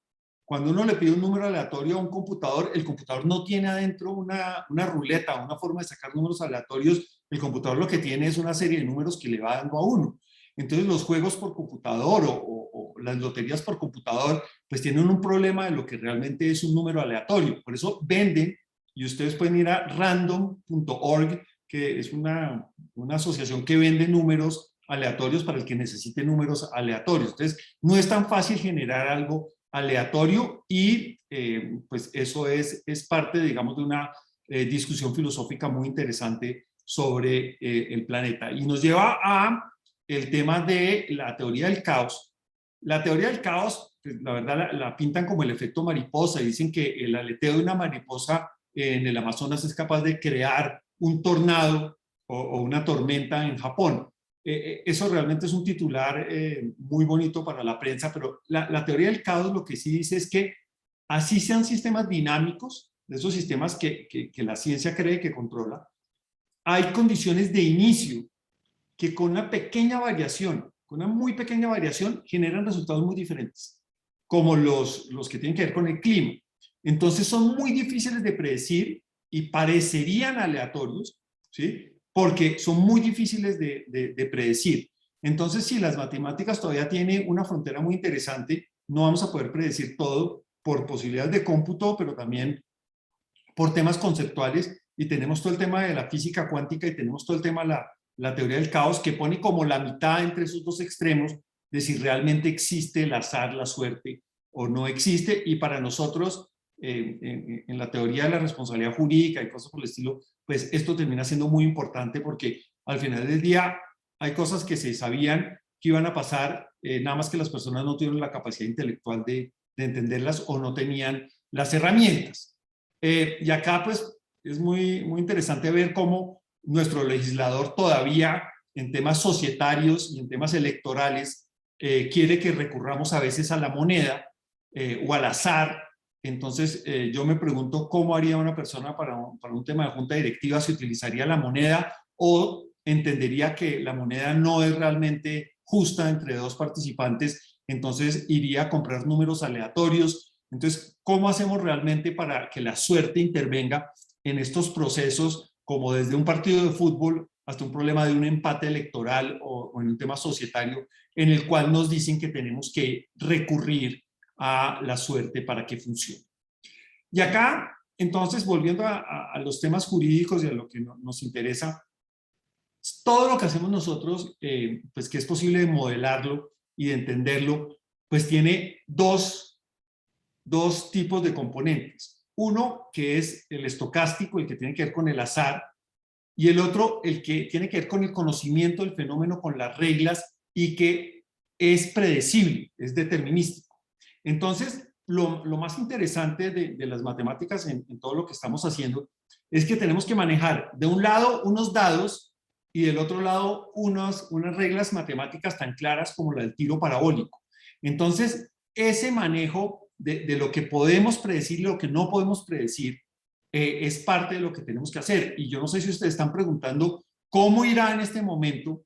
Cuando uno le pide un número aleatorio a un computador, el computador no tiene adentro una ruleta, una forma de sacar números aleatorios. El computador lo que tiene es una serie de números que le va dando a uno. Entonces los juegos por computador o las loterías por computador pues tienen un problema de lo que realmente es un número aleatorio. Por eso venden, y ustedes pueden ir a random.org, que es una asociación que vende números aleatorios para el que necesite números aleatorios. Entonces no es tan fácil generar algo aleatorio y pues eso es parte, digamos, de una discusión filosófica muy interesante sobre el planeta. Y nos lleva a el tema de la teoría del caos. La teoría del caos, pues, la verdad la pintan como el efecto mariposa y dicen que el aleteo de una mariposa en el Amazonas es capaz de crear un tornado o una tormenta en Japón. Eso realmente es un titular muy bonito para la prensa, pero la teoría del caos lo que sí dice es que así sean sistemas dinámicos, de esos sistemas que la ciencia cree que controla, hay condiciones de inicio que con una pequeña variación, con una muy pequeña variación, generan resultados muy diferentes, como los que tienen que ver con el clima. Entonces son muy difíciles de predecir y parecerían aleatorios, ¿sí? Porque son muy difíciles de predecir. Entonces, si las matemáticas todavía tienen una frontera muy interesante, no vamos a poder predecir todo por posibilidades de cómputo, pero también por temas conceptuales, y tenemos todo el tema de la física cuántica y tenemos todo el tema de la teoría del caos, que pone como la mitad entre esos dos extremos de si realmente existe el azar, la suerte o no existe. Y para nosotros en la teoría de la responsabilidad jurídica y cosas por el estilo, pues esto termina siendo muy importante porque al final del día hay cosas que se sabían que iban a pasar, nada más que las personas no tuvieron la capacidad intelectual de entenderlas o no tenían las herramientas. Y acá pues es muy interesante ver cómo nuestro legislador todavía en temas societarios y en temas electorales quiere que recurramos a veces a la moneda o al azar. Entonces yo me pregunto cómo haría una persona para un tema de junta directiva, si utilizaría la moneda o entendería que la moneda no es realmente justa entre dos participantes, entonces iría a comprar números aleatorios. Entonces, ¿cómo hacemos realmente para que la suerte intervenga en estos procesos, como desde un partido de fútbol hasta un problema de un empate electoral o en un tema societario, en el cual nos dicen que tenemos que recurrir a la suerte para que funcione? Y acá, entonces, volviendo a los temas jurídicos y a lo que nos interesa, todo lo que hacemos nosotros, pues que es posible de modelarlo y de entenderlo, pues tiene dos tipos de componentes. Uno que es el estocástico, el que tiene que ver con el azar, y el otro el que tiene que ver con el conocimiento del fenómeno, con las reglas, y que es predecible, es determinístico. Entonces, lo más interesante de las matemáticas en todo lo que estamos haciendo es que tenemos que manejar de un lado unos dados y del otro lado unas reglas matemáticas tan claras como la del tiro parabólico. Entonces, ese manejo de lo que podemos predecir y lo que no podemos predecir es parte de lo que tenemos que hacer. Y yo no sé si ustedes están preguntando cómo irá en este momento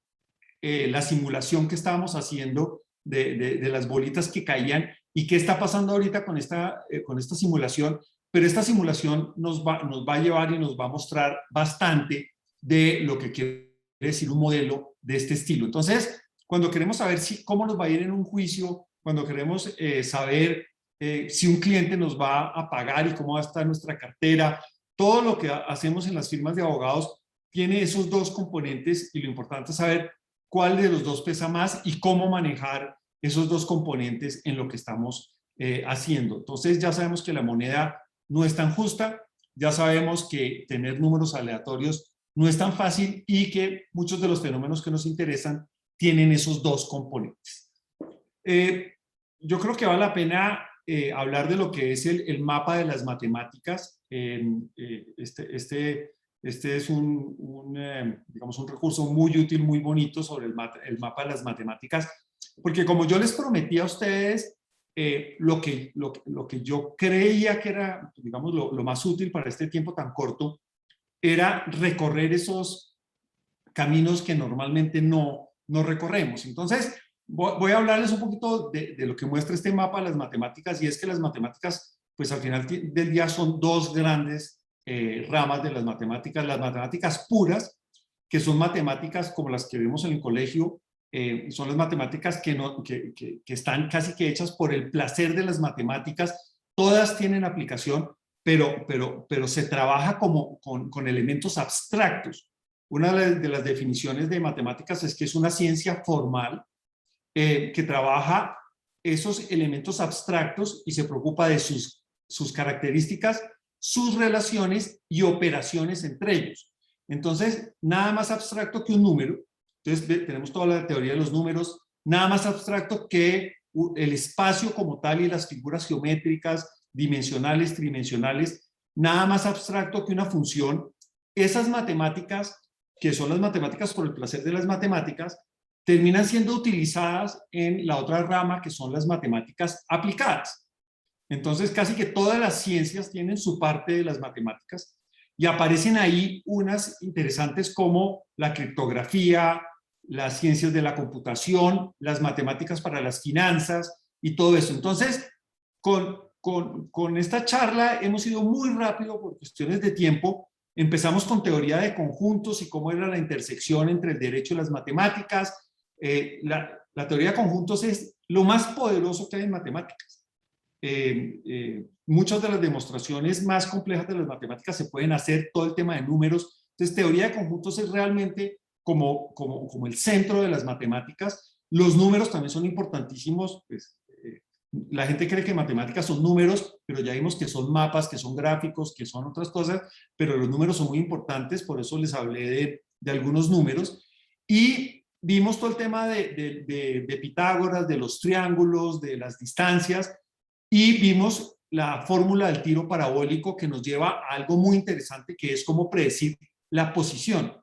la simulación que estábamos haciendo de las bolitas que caían y qué está pasando ahorita con esta simulación, pero esta simulación nos va a llevar y nos va a mostrar bastante de lo que quiere decir un modelo de este estilo. Entonces, cuando queremos saber cómo nos va a ir en un juicio, cuando queremos saber si un cliente nos va a pagar y cómo va a estar nuestra cartera, todo lo que hacemos en las firmas de abogados tiene esos dos componentes y lo importante es saber cuál de los dos pesa más y cómo manejar esos dos componentes en lo que estamos haciendo. Entonces ya sabemos que la moneda no es tan justa, ya sabemos que tener números aleatorios no es tan fácil y que muchos de los fenómenos que nos interesan tienen esos dos componentes. Yo creo que vale la pena hablar de lo que es el mapa de las matemáticas. Este es digamos, un recurso muy útil, muy bonito sobre el mapa de las matemáticas, porque como yo les prometí a ustedes, lo que yo creía que era, digamos, lo más útil para este tiempo tan corto, era recorrer esos caminos que normalmente no recorremos. Entonces, voy a hablarles un poquito de lo que muestra este mapa de las matemáticas, y es que las matemáticas, pues al final del día son dos grandes ramas de las matemáticas puras, que son matemáticas como las que vemos en el colegio, son las matemáticas que están casi que hechas por el placer de las matemáticas, todas tienen aplicación, pero se trabaja con elementos abstractos. Una de las definiciones de matemáticas es que es una ciencia formal que trabaja esos elementos abstractos y se preocupa de sus características, sus relaciones y operaciones entre ellos. Entonces, nada más abstracto que un número. Entonces, tenemos toda la teoría de los números, nada más abstracto que el espacio como tal y las figuras geométricas, dimensionales, tridimensionales, nada más abstracto que una función. Esas matemáticas, que son las matemáticas por el placer de las matemáticas, terminan siendo utilizadas en la otra rama, que son las matemáticas aplicadas. Entonces, casi que todas las ciencias tienen su parte de las matemáticas y aparecen ahí unas interesantes como la criptografía, las ciencias de la computación, las matemáticas para las finanzas y todo eso. Entonces, con esta charla hemos ido muy rápido por cuestiones de tiempo. Empezamos con teoría de conjuntos y cómo era la intersección entre el derecho y las matemáticas. La teoría de conjuntos es lo más poderoso que hay en matemáticas. Muchas de las demostraciones más complejas de las matemáticas se pueden hacer, todo el tema de números. Entonces, teoría de conjuntos es realmente como el centro de las matemáticas. Los números también son importantísimos, pues, La gente cree que matemáticas son números, pero ya vimos que son mapas, que son gráficos, que son otras cosas, pero los números son muy importantes, por eso les hablé de algunos números. Y vimos todo el tema de Pitágoras, de los triángulos, de las distancias, y vimos la fórmula del tiro parabólico que nos lleva a algo muy interesante, que es cómo predecir la posición.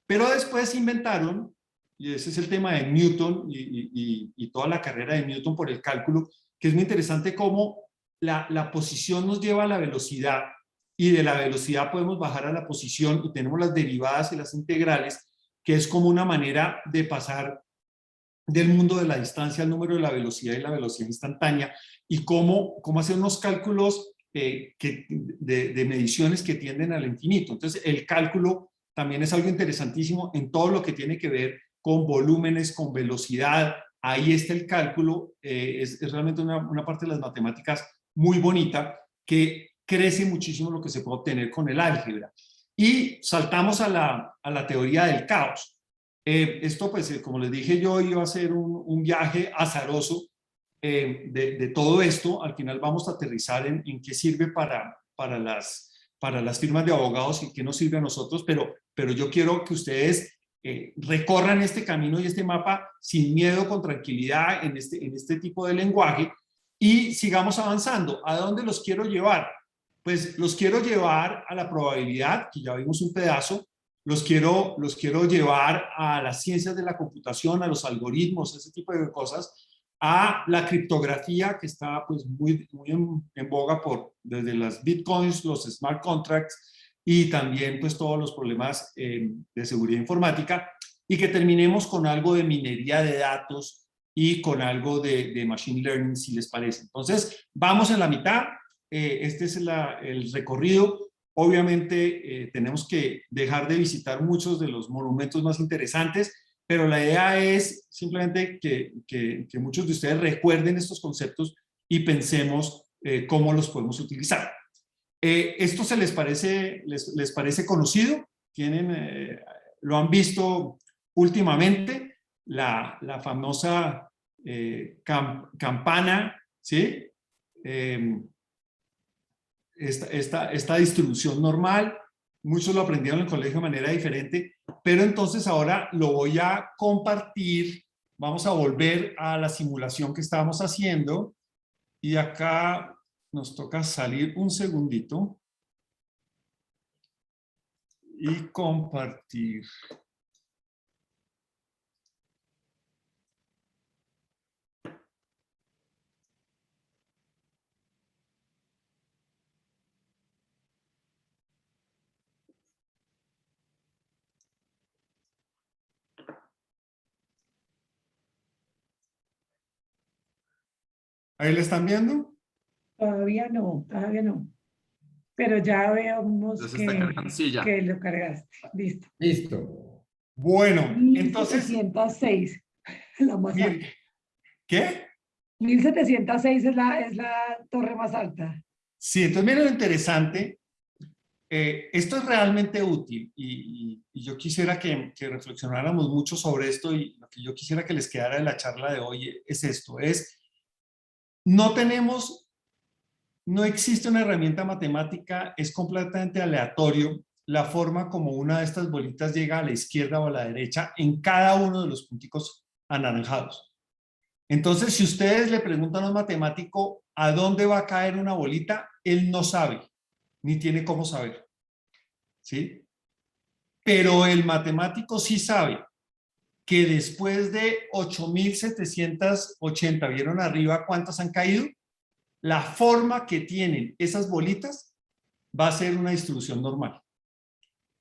Pero después inventaron, y ese es el tema de Newton y toda la carrera de Newton por el cálculo, que es muy interesante cómo la posición nos lleva a la velocidad, y de la velocidad podemos bajar a la posición, y tenemos las derivadas y las integrales, que es como una manera de pasar del mundo de la distancia al número de la velocidad y la velocidad instantánea, y cómo hacer unos cálculos de mediciones que tienden al infinito. Entonces, el cálculo también es algo interesantísimo en todo lo que tiene que ver con volúmenes, con velocidad. Ahí está el cálculo, es realmente una parte de las matemáticas muy bonita, que crece muchísimo lo que se puede obtener con el álgebra. Y saltamos a la teoría del caos. Esto, pues, como les dije yo, iba a ser un viaje azaroso de todo esto. Al final vamos a aterrizar en qué sirve para las firmas de abogados y qué nos sirve a nosotros, pero yo quiero que ustedes recorran este camino y este mapa sin miedo, con tranquilidad, en este tipo de lenguaje, y sigamos avanzando. ¿A dónde los quiero llevar? Pues los quiero llevar a la probabilidad, que ya vimos un pedazo. Los quiero llevar a las ciencias de la computación, a los algoritmos, ese tipo de cosas, a la criptografía, que está pues muy en boga desde las bitcoins, los smart contracts, y también pues todos los problemas de seguridad informática, y que terminemos con algo de minería de datos y con algo de machine learning, si les parece. Entonces, vamos en la mitad. Este es el recorrido. Obviamente tenemos que dejar de visitar muchos de los monumentos más interesantes, pero la idea es simplemente que muchos de ustedes recuerden estos conceptos y pensemos cómo los podemos utilizar. ¿Esto les parece conocido? ¿Lo han visto últimamente? La famosa campana, ¿sí? Esta distribución normal, muchos lo aprendieron en el colegio de manera diferente, pero entonces ahora lo voy a compartir. Vamos a volver a la simulación que estábamos haciendo, y acá nos toca salir un segundito y compartir. ¿Ahí le están viendo? Todavía no, pero ya vemos que lo cargaste. Listo. Listo. Bueno, entonces... 1706, la más alta. ¿Qué? 1706 es la torre más alta. Sí, entonces miren lo interesante. Esto es realmente útil, y yo quisiera que reflexionáramos mucho sobre esto, y lo que yo quisiera que les quedara de la charla de hoy es esto, no existe una herramienta matemática, es completamente aleatorio la forma como una de estas bolitas llega a la izquierda o a la derecha en cada uno de los punticos anaranjados. Entonces, si ustedes le preguntan a un matemático a dónde va a caer una bolita, él no sabe, ni tiene cómo saber, ¿sí? Pero el matemático sí sabe que después de 8.780, ¿vieron arriba cuántas han caído? La forma que tienen esas bolitas va a ser una distribución normal.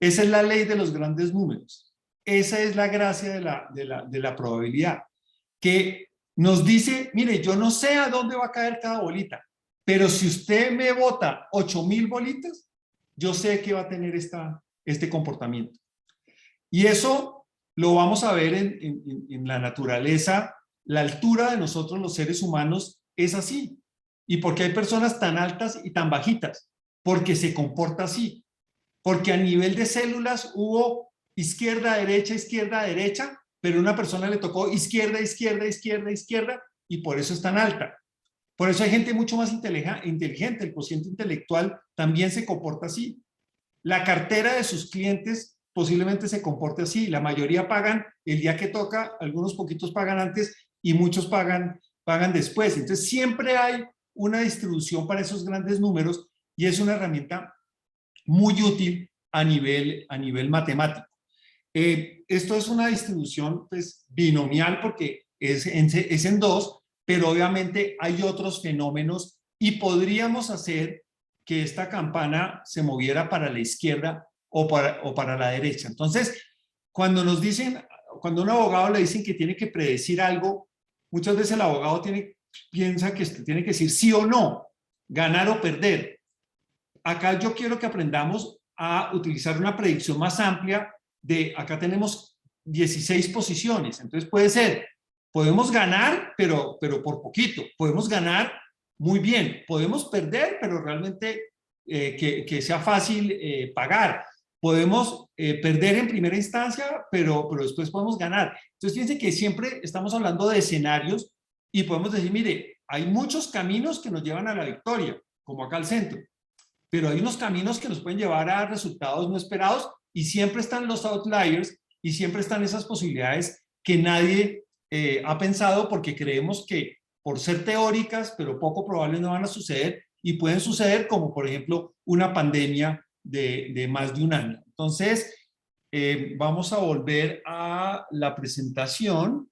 Esa es la ley de los grandes números. Esa es la gracia de la probabilidad, que nos dice, mire, yo no sé a dónde va a caer cada bolita, pero si usted me bota 8.000 bolitas, yo sé que va a tener este comportamiento. Y eso lo vamos a ver en la naturaleza. La altura de nosotros los seres humanos es así. ¿Y por qué hay personas tan altas y tan bajitas? Porque se comporta así. Porque a nivel de células hubo izquierda, derecha, pero a una persona le tocó izquierda, y por eso es tan alta. Por eso hay gente mucho más inteligente, el cociente intelectual también se comporta así. La cartera de sus clientes posiblemente se comporte así, la mayoría pagan el día que toca, algunos poquitos pagan antes y muchos pagan después. Entonces siempre hay una distribución para esos grandes números y es una herramienta muy útil a nivel matemático. Esto es una distribución pues, binomial porque es en dos, pero obviamente hay otros fenómenos y podríamos hacer que esta campana se moviera para la izquierda o para la derecha. Entonces, cuando a un abogado le dicen que tiene que predecir algo, muchas veces el abogado piensa que tiene que decir sí o no, ganar o perder. Acá yo quiero que aprendamos a utilizar una predicción más amplia acá tenemos 16 posiciones, entonces puede ser, podemos ganar, pero por poquito, podemos ganar muy bien, podemos perder, pero realmente que sea fácil pagar, podemos perder en primera instancia, pero después podemos ganar. Entonces fíjense que siempre estamos hablando de escenarios y podemos decir, mire, hay muchos caminos que nos llevan a la victoria, como acá al centro, pero hay unos caminos que nos pueden llevar a resultados no esperados y siempre están los outliers y siempre están esas posibilidades que nadie ha pensado porque creemos que por ser teóricas, pero poco probables no van a suceder y pueden suceder como por ejemplo una pandemia de más de un año. Entonces, vamos a volver a la presentación,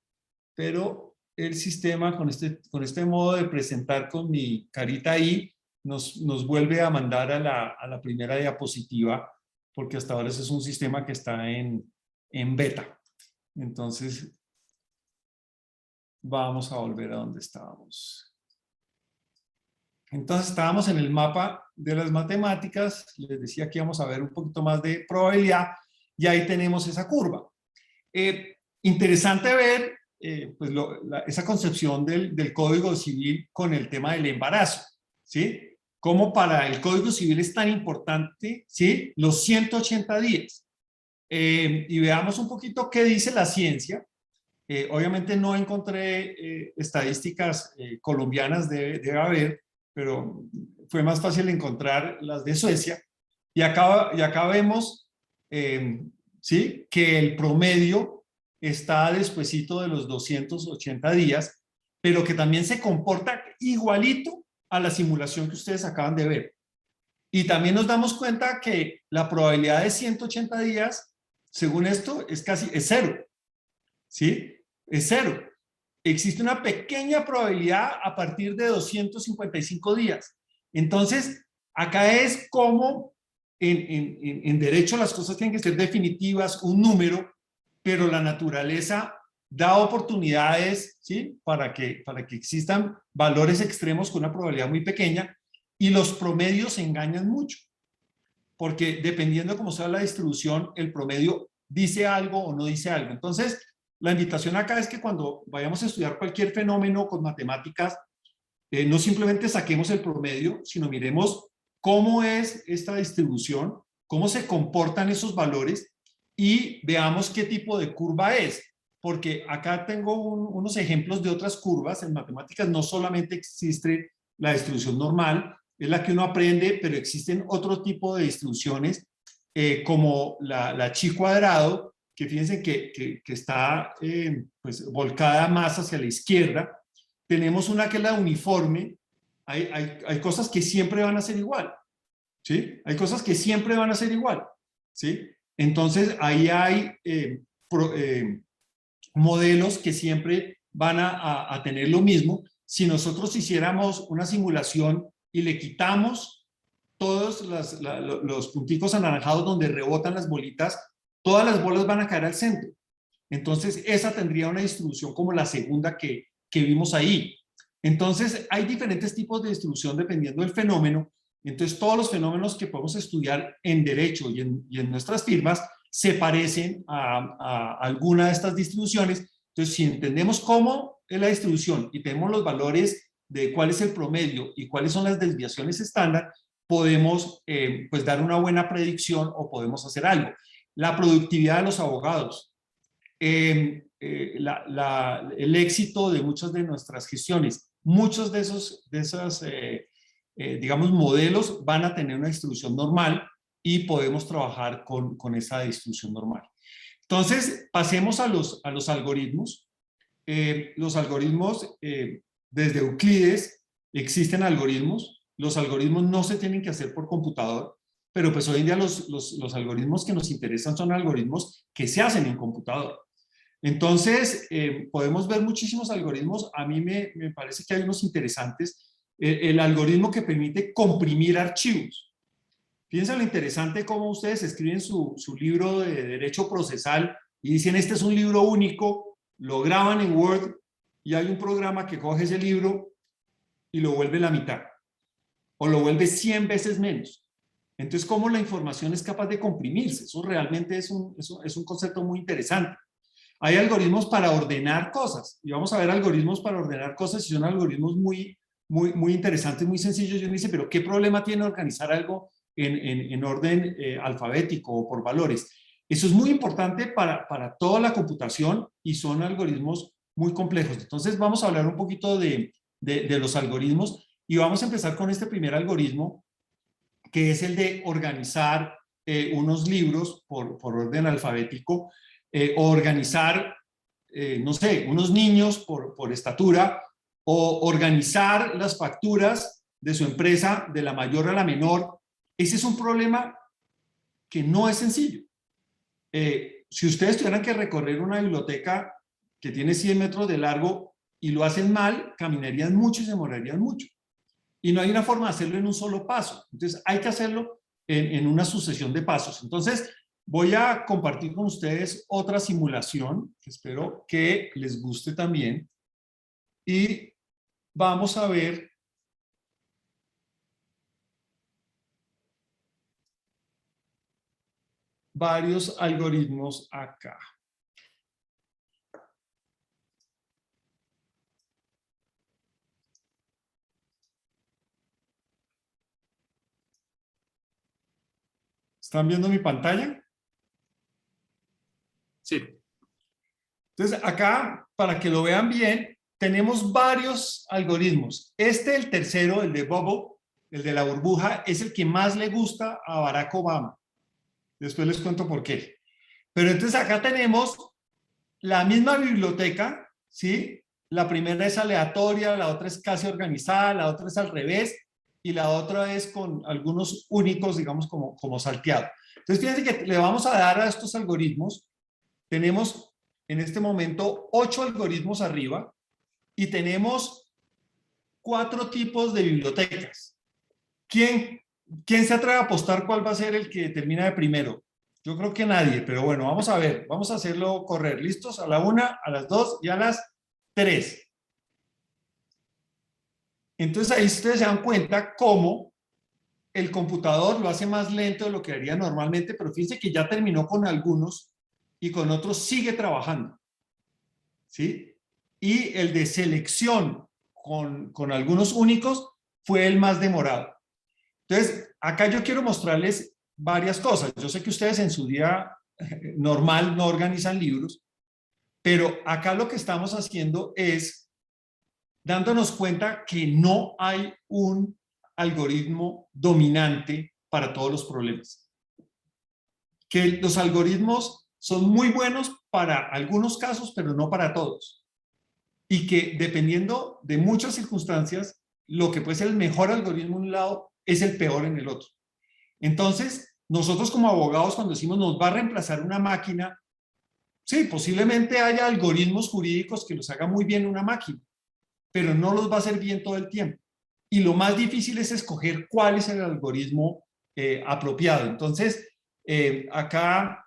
pero el sistema con este modo de presentar con mi carita ahí nos vuelve a mandar a la primera diapositiva porque hasta ahora ese es un sistema que está en beta. Entonces, vamos a volver a donde estábamos. Entonces, estábamos en el mapa de las matemáticas. Les decía que íbamos a ver un poquito más de probabilidad y ahí tenemos esa curva. Interesante ver pues esa concepción del Código Civil con el tema del embarazo, ¿sí? Cómo para el Código Civil es tan importante, ¿sí? Los 180 días. Y veamos un poquito qué dice la ciencia. Obviamente no encontré estadísticas colombianas, debe haber, pero fue más fácil encontrar las de Suecia. Y acá vemos, ¿sí? Que el promedio está despuesito de los 280 días, pero que también se comporta igualito a la simulación que ustedes acaban de ver. Y también nos damos cuenta que la probabilidad de 180 días, según esto, es cero. ¿Sí? Es cero. Existe una pequeña probabilidad a partir de 255 días. Entonces, acá es como en derecho las cosas tienen que ser definitivas, un número, pero la naturaleza da oportunidades, ¿sí? para que existan valores extremos con una probabilidad muy pequeña y los promedios engañan mucho, porque dependiendo de cómo sea la distribución, el promedio dice algo o no dice algo. Entonces, la invitación acá es que cuando vayamos a estudiar cualquier fenómeno con matemáticas, no simplemente saquemos el promedio, sino miremos cómo es esta distribución, cómo se comportan esos valores y veamos qué tipo de curva es. Porque acá tengo unos ejemplos de otras curvas. En matemáticas no solamente existe la distribución normal, es la que uno aprende, pero existen otro tipo de distribuciones como la chi cuadrado, que fíjense que está pues, volcada más hacia la izquierda. Tenemos una que es la uniforme. Hay cosas que siempre van a ser igual, ¿sí? Hay cosas que siempre van a ser igual, ¿sí? Entonces ahí hay modelos que siempre van a tener lo mismo. Si nosotros hiciéramos una simulación y le quitamos todos los punticos anaranjados donde rebotan las bolitas, todas las bolas van a caer al centro. Entonces esa tendría una distribución como la segunda que vimos ahí. Entonces hay diferentes tipos de distribución dependiendo del fenómeno. Entonces todos los fenómenos que podemos estudiar en derecho y en nuestras firmas se parecen a alguna de estas distribuciones. Entonces, si entendemos cómo es la distribución y tenemos los valores de cuál es el promedio y cuáles son las desviaciones estándar, podemos pues dar una buena predicción o podemos hacer algo. La productividad de los abogados, el éxito de muchas de nuestras gestiones muchos de esos, digamos, modelos van a tener una distribución normal y podemos trabajar con esa distribución normal. Entonces, pasemos a los algoritmos. Los algoritmos, desde Euclides, existen algoritmos. Los algoritmos no se tienen que hacer por computador, pero pues hoy en día los algoritmos que nos interesan son algoritmos que se hacen en computador. Entonces, podemos ver muchísimos algoritmos. A mí me parece que hay unos interesantes. El algoritmo que permite comprimir archivos. Fíjense lo interesante cómo ustedes escriben su libro de derecho procesal y dicen, este es un libro único, lo graban en Word y hay un programa que coge ese libro y lo vuelve la mitad o lo vuelve 100 veces menos. Entonces, ¿cómo la información es capaz de comprimirse? Eso realmente es un concepto muy interesante. Hay algoritmos para ordenar cosas y vamos a ver algoritmos para ordenar cosas y son algoritmos muy interesantes, muy sencillos. Yo me dice, pero ¿qué problema tiene organizar algo en orden alfabético o por valores? Eso es muy importante para toda la computación y son algoritmos muy complejos. Entonces vamos a hablar un poquito de los algoritmos y vamos a empezar con este primer algoritmo, que es el de organizar unos libros por orden alfabético, o organizar, no sé, unos niños por estatura, o organizar las facturas de su empresa de la mayor a la menor. Ese es un problema que no es sencillo. Si ustedes tuvieran que recorrer una biblioteca que tiene 100 metros de largo y lo hacen mal, caminarían mucho y se demorarían mucho. Y no hay una forma de hacerlo en un solo paso. Entonces hay que hacerlo en una sucesión de pasos. Entonces voy a compartir con ustedes otra simulación que espero que les guste también. Y vamos a ver varios algoritmos acá. ¿Están viendo mi pantalla? Sí. Entonces, acá, para que lo vean bien, tenemos varios algoritmos. El tercero, el de Bubble, el de la burbuja, es el que más le gusta a Barack Obama. Después les cuento por qué. Pero entonces acá tenemos la misma biblioteca, ¿sí? La primera es aleatoria, la otra es casi organizada, la otra es al revés y la otra es con algunos únicos, digamos, como salteado. Entonces, fíjense que le vamos a dar a estos algoritmos, tenemos en este momento 8 algoritmos arriba y tenemos 4 tipos de bibliotecas. ¿Quién se atreve a apostar cuál va a ser el que termina de primero? Yo creo que nadie, pero bueno, vamos a ver, vamos a hacerlo correr. ¿Listos? A la 1, a las 2 y a las 3. Entonces ahí ustedes se dan cuenta cómo el computador lo hace más lento de lo que haría normalmente, pero fíjense que ya terminó con algunos y con otros sigue trabajando. ¿Sí? Y el de selección con algunos únicos fue el más demorado. Entonces, acá yo quiero mostrarles varias cosas. Yo sé que ustedes en su día normal no organizan libros, pero acá lo que estamos haciendo es dándonos cuenta que no hay un algoritmo dominante para todos los problemas. Que los algoritmos son muy buenos para algunos casos, pero no para todos. Y que dependiendo de muchas circunstancias, lo que puede ser el mejor algoritmo en un lado es el peor en el otro. Entonces, nosotros como abogados, cuando decimos nos va a reemplazar una máquina, sí, posiblemente haya algoritmos jurídicos que los haga muy bien una máquina, pero no los va a hacer bien todo el tiempo. Y lo más difícil es escoger cuál es el algoritmo apropiado. Entonces, acá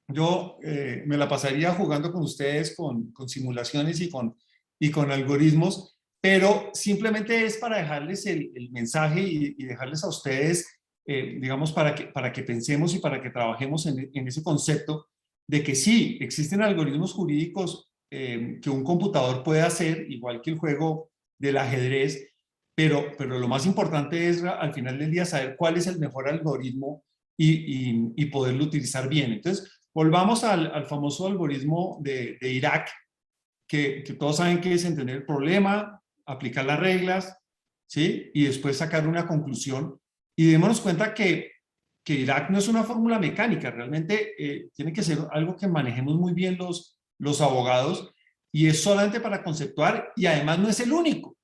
yo me la pasaría jugando con ustedes con simulaciones y con algoritmos, pero simplemente es para dejarles el mensaje y dejarles a ustedes, digamos, para que pensemos y para que trabajemos en ese concepto de que sí, existen algoritmos jurídicos que un computador puede hacer, igual que el juego del ajedrez, pero lo más importante es al final del día saber cuál es el mejor algoritmo y poderlo utilizar bien. Entonces, volvamos al famoso algoritmo de Irak, que todos saben que es entender el problema, aplicar las reglas, ¿sí? Y después sacar una conclusión. Y démonos cuenta que Irak no es una fórmula mecánica, realmente tiene que ser algo que manejemos muy bien los abogados, y es solamente para conceptuar, y además no es el único.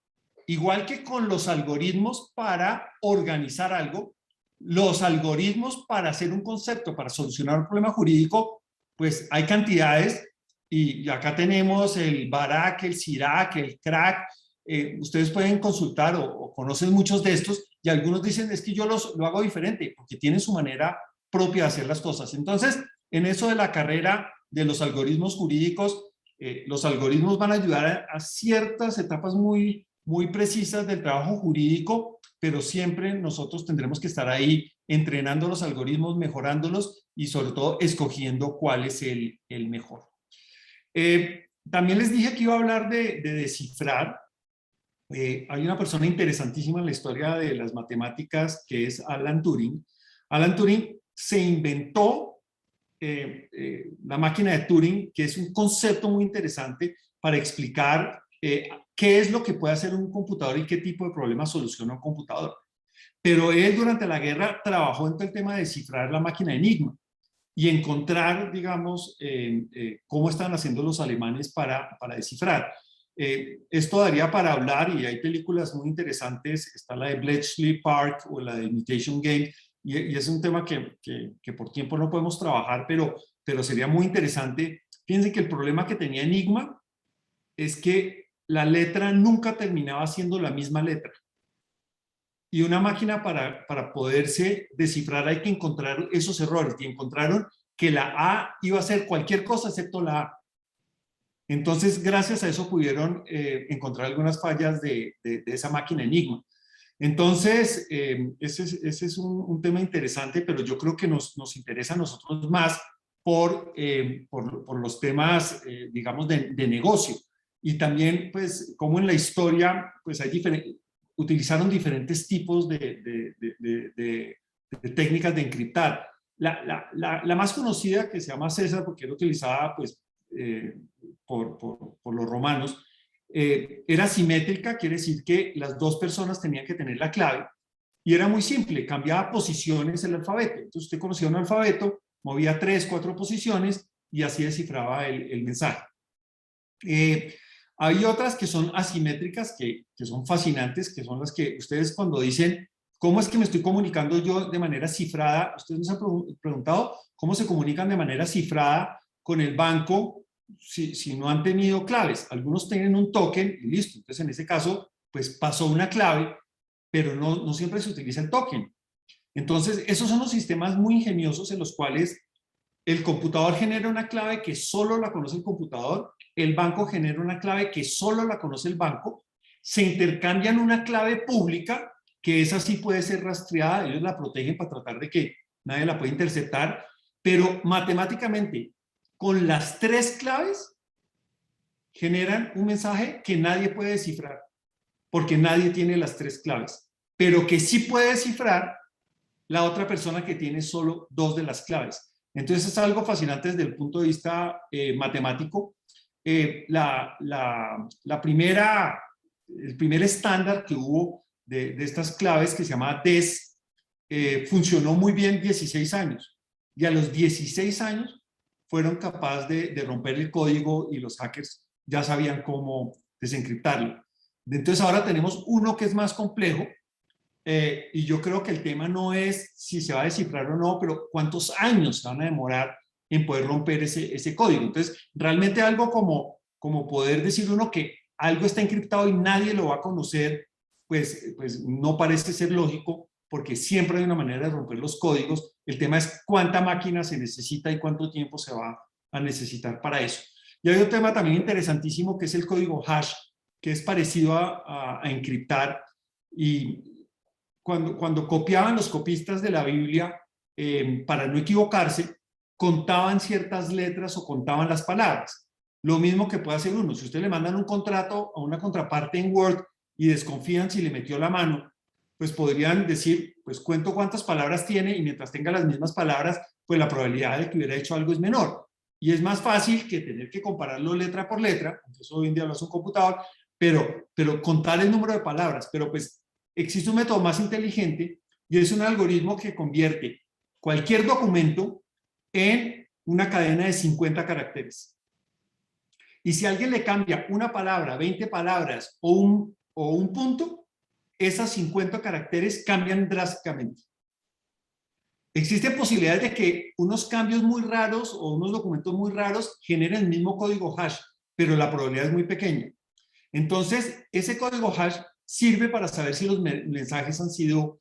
Igual que con los algoritmos para organizar algo, los algoritmos para hacer un concepto, para solucionar un problema jurídico, pues hay cantidades, y acá tenemos el Barak, el Sirac, el Crack. Ustedes pueden consultar o conocen muchos de estos, y algunos dicen, es que yo lo hago diferente, porque tienen su manera propia de hacer las cosas. Entonces, en eso de la carrera de los algoritmos jurídicos, los algoritmos van a ayudar a ciertas etapas muy precisas del trabajo jurídico, pero siempre nosotros tendremos que estar ahí entrenando los algoritmos, mejorándolos y sobre todo escogiendo cuál es el mejor. También les dije que iba a hablar de descifrar. Hay una persona interesantísima en la historia de las matemáticas que es Alan Turing. Alan Turing se inventó la máquina de Turing, que es un concepto muy interesante para explicar qué es lo que puede hacer un computador y qué tipo de problemas soluciona un computador. Pero él durante la guerra trabajó en todo el tema de descifrar la máquina Enigma y encontrar, digamos, cómo estaban haciendo los alemanes para descifrar. Esto daría para hablar, y hay películas muy interesantes, está la de Bletchley Park o la de Imitation Game, y es un tema que por tiempo no podemos trabajar, pero sería muy interesante. Fíjense que el problema que tenía Enigma es que la letra nunca terminaba siendo la misma letra. Y una máquina para poderse descifrar hay que encontrar esos errores, y encontraron que la A iba a ser cualquier cosa excepto la A. Entonces, gracias a eso pudieron encontrar algunas fallas de esa máquina Enigma. Entonces, ese es un tema interesante, pero yo creo que nos interesa a nosotros más por los temas, digamos, de negocio. Y también, pues, como en la historia, pues utilizaron diferentes tipos de técnicas de encriptar. La más conocida, que se llama César, porque era utilizada, pues, por los romanos, era simétrica, quiere decir que las dos personas tenían que tener la clave, y era muy simple, cambiaba posiciones el alfabeto. Entonces usted conocía un alfabeto, movía 3, 4 posiciones y así descifraba el mensaje. Hay otras que son asimétricas, que son fascinantes, que son las que ustedes cuando dicen, ¿cómo es que me estoy comunicando yo de manera cifrada? Ustedes nos han preguntado cómo se comunican de manera cifrada con el banco si no han tenido claves. Algunos tienen un token y listo. Entonces, en ese caso, pues pasó una clave, pero no siempre se utiliza el token. Entonces, esos son los sistemas muy ingeniosos en los cuales el computador genera una clave que solo la conoce el computador, el banco genera una clave que solo la conoce el banco, se intercambian una clave pública, que esa sí puede ser rastreada, ellos la protegen para tratar de que nadie la pueda interceptar, pero matemáticamente, con las 3 claves, generan un mensaje que nadie puede descifrar, porque nadie tiene las 3 claves, pero que sí puede descifrar la otra persona que tiene solo 2 de las claves. Entonces es algo fascinante desde el punto de vista matemático. El primer estándar que hubo de estas claves, que se llama DES, funcionó muy bien 16 años, y a los 16 años fueron capaces de romper el código, y los hackers ya sabían cómo desencriptarlo. Entonces ahora tenemos uno que es más complejo, y yo creo que el tema no es si se va a descifrar o no, pero cuántos años se van a demorar en poder romper ese código. Entonces, realmente algo como poder decir uno que algo está encriptado y nadie lo va a conocer, pues no parece ser lógico, porque siempre hay una manera de romper los códigos. El tema es cuánta máquina se necesita y cuánto tiempo se va a necesitar para eso. Y hay un tema también interesantísimo, que es el código hash, que es parecido a encriptar. Y cuando copiaban los copistas de la Biblia, para no equivocarse, contaban ciertas letras o contaban las palabras. Lo mismo que puede hacer uno. Si usted le mandan un contrato a una contraparte en Word y desconfían si le metió la mano, pues podrían decir, pues cuento cuántas palabras tiene, y mientras tenga las mismas palabras, pues la probabilidad de que hubiera hecho algo es menor. Y es más fácil que tener que compararlo letra por letra, entonces hoy en día lo hace un computador, pero contar el número de palabras. Pero pues existe un método más inteligente y es un algoritmo que convierte cualquier documento en una cadena de 50 caracteres. Y si alguien le cambia una palabra, 20 palabras o un punto, esas 50 caracteres cambian drásticamente. Existen posibilidades de que unos cambios muy raros o unos documentos muy raros generen el mismo código hash, pero la probabilidad es muy pequeña. Entonces, ese código hash sirve para saber si los mensajes han sido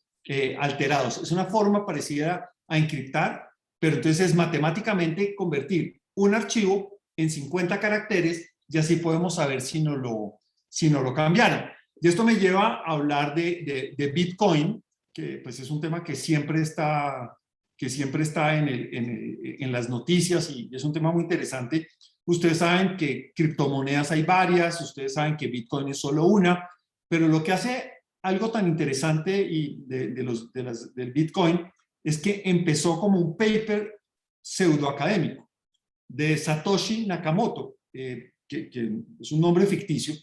alterados. Es una forma parecida a encriptar, pero entonces es matemáticamente convertir un archivo en 50 caracteres y así podemos saber si no lo cambiaron. Y esto me lleva a hablar de Bitcoin, que pues es un tema que siempre está en las noticias y es un tema muy interesante. Ustedes saben que criptomonedas hay varias, ustedes saben que Bitcoin es solo una, pero lo que hace algo tan interesante del Bitcoin es que empezó como un paper pseudoacadémico de Satoshi Nakamoto, que es un nombre ficticio,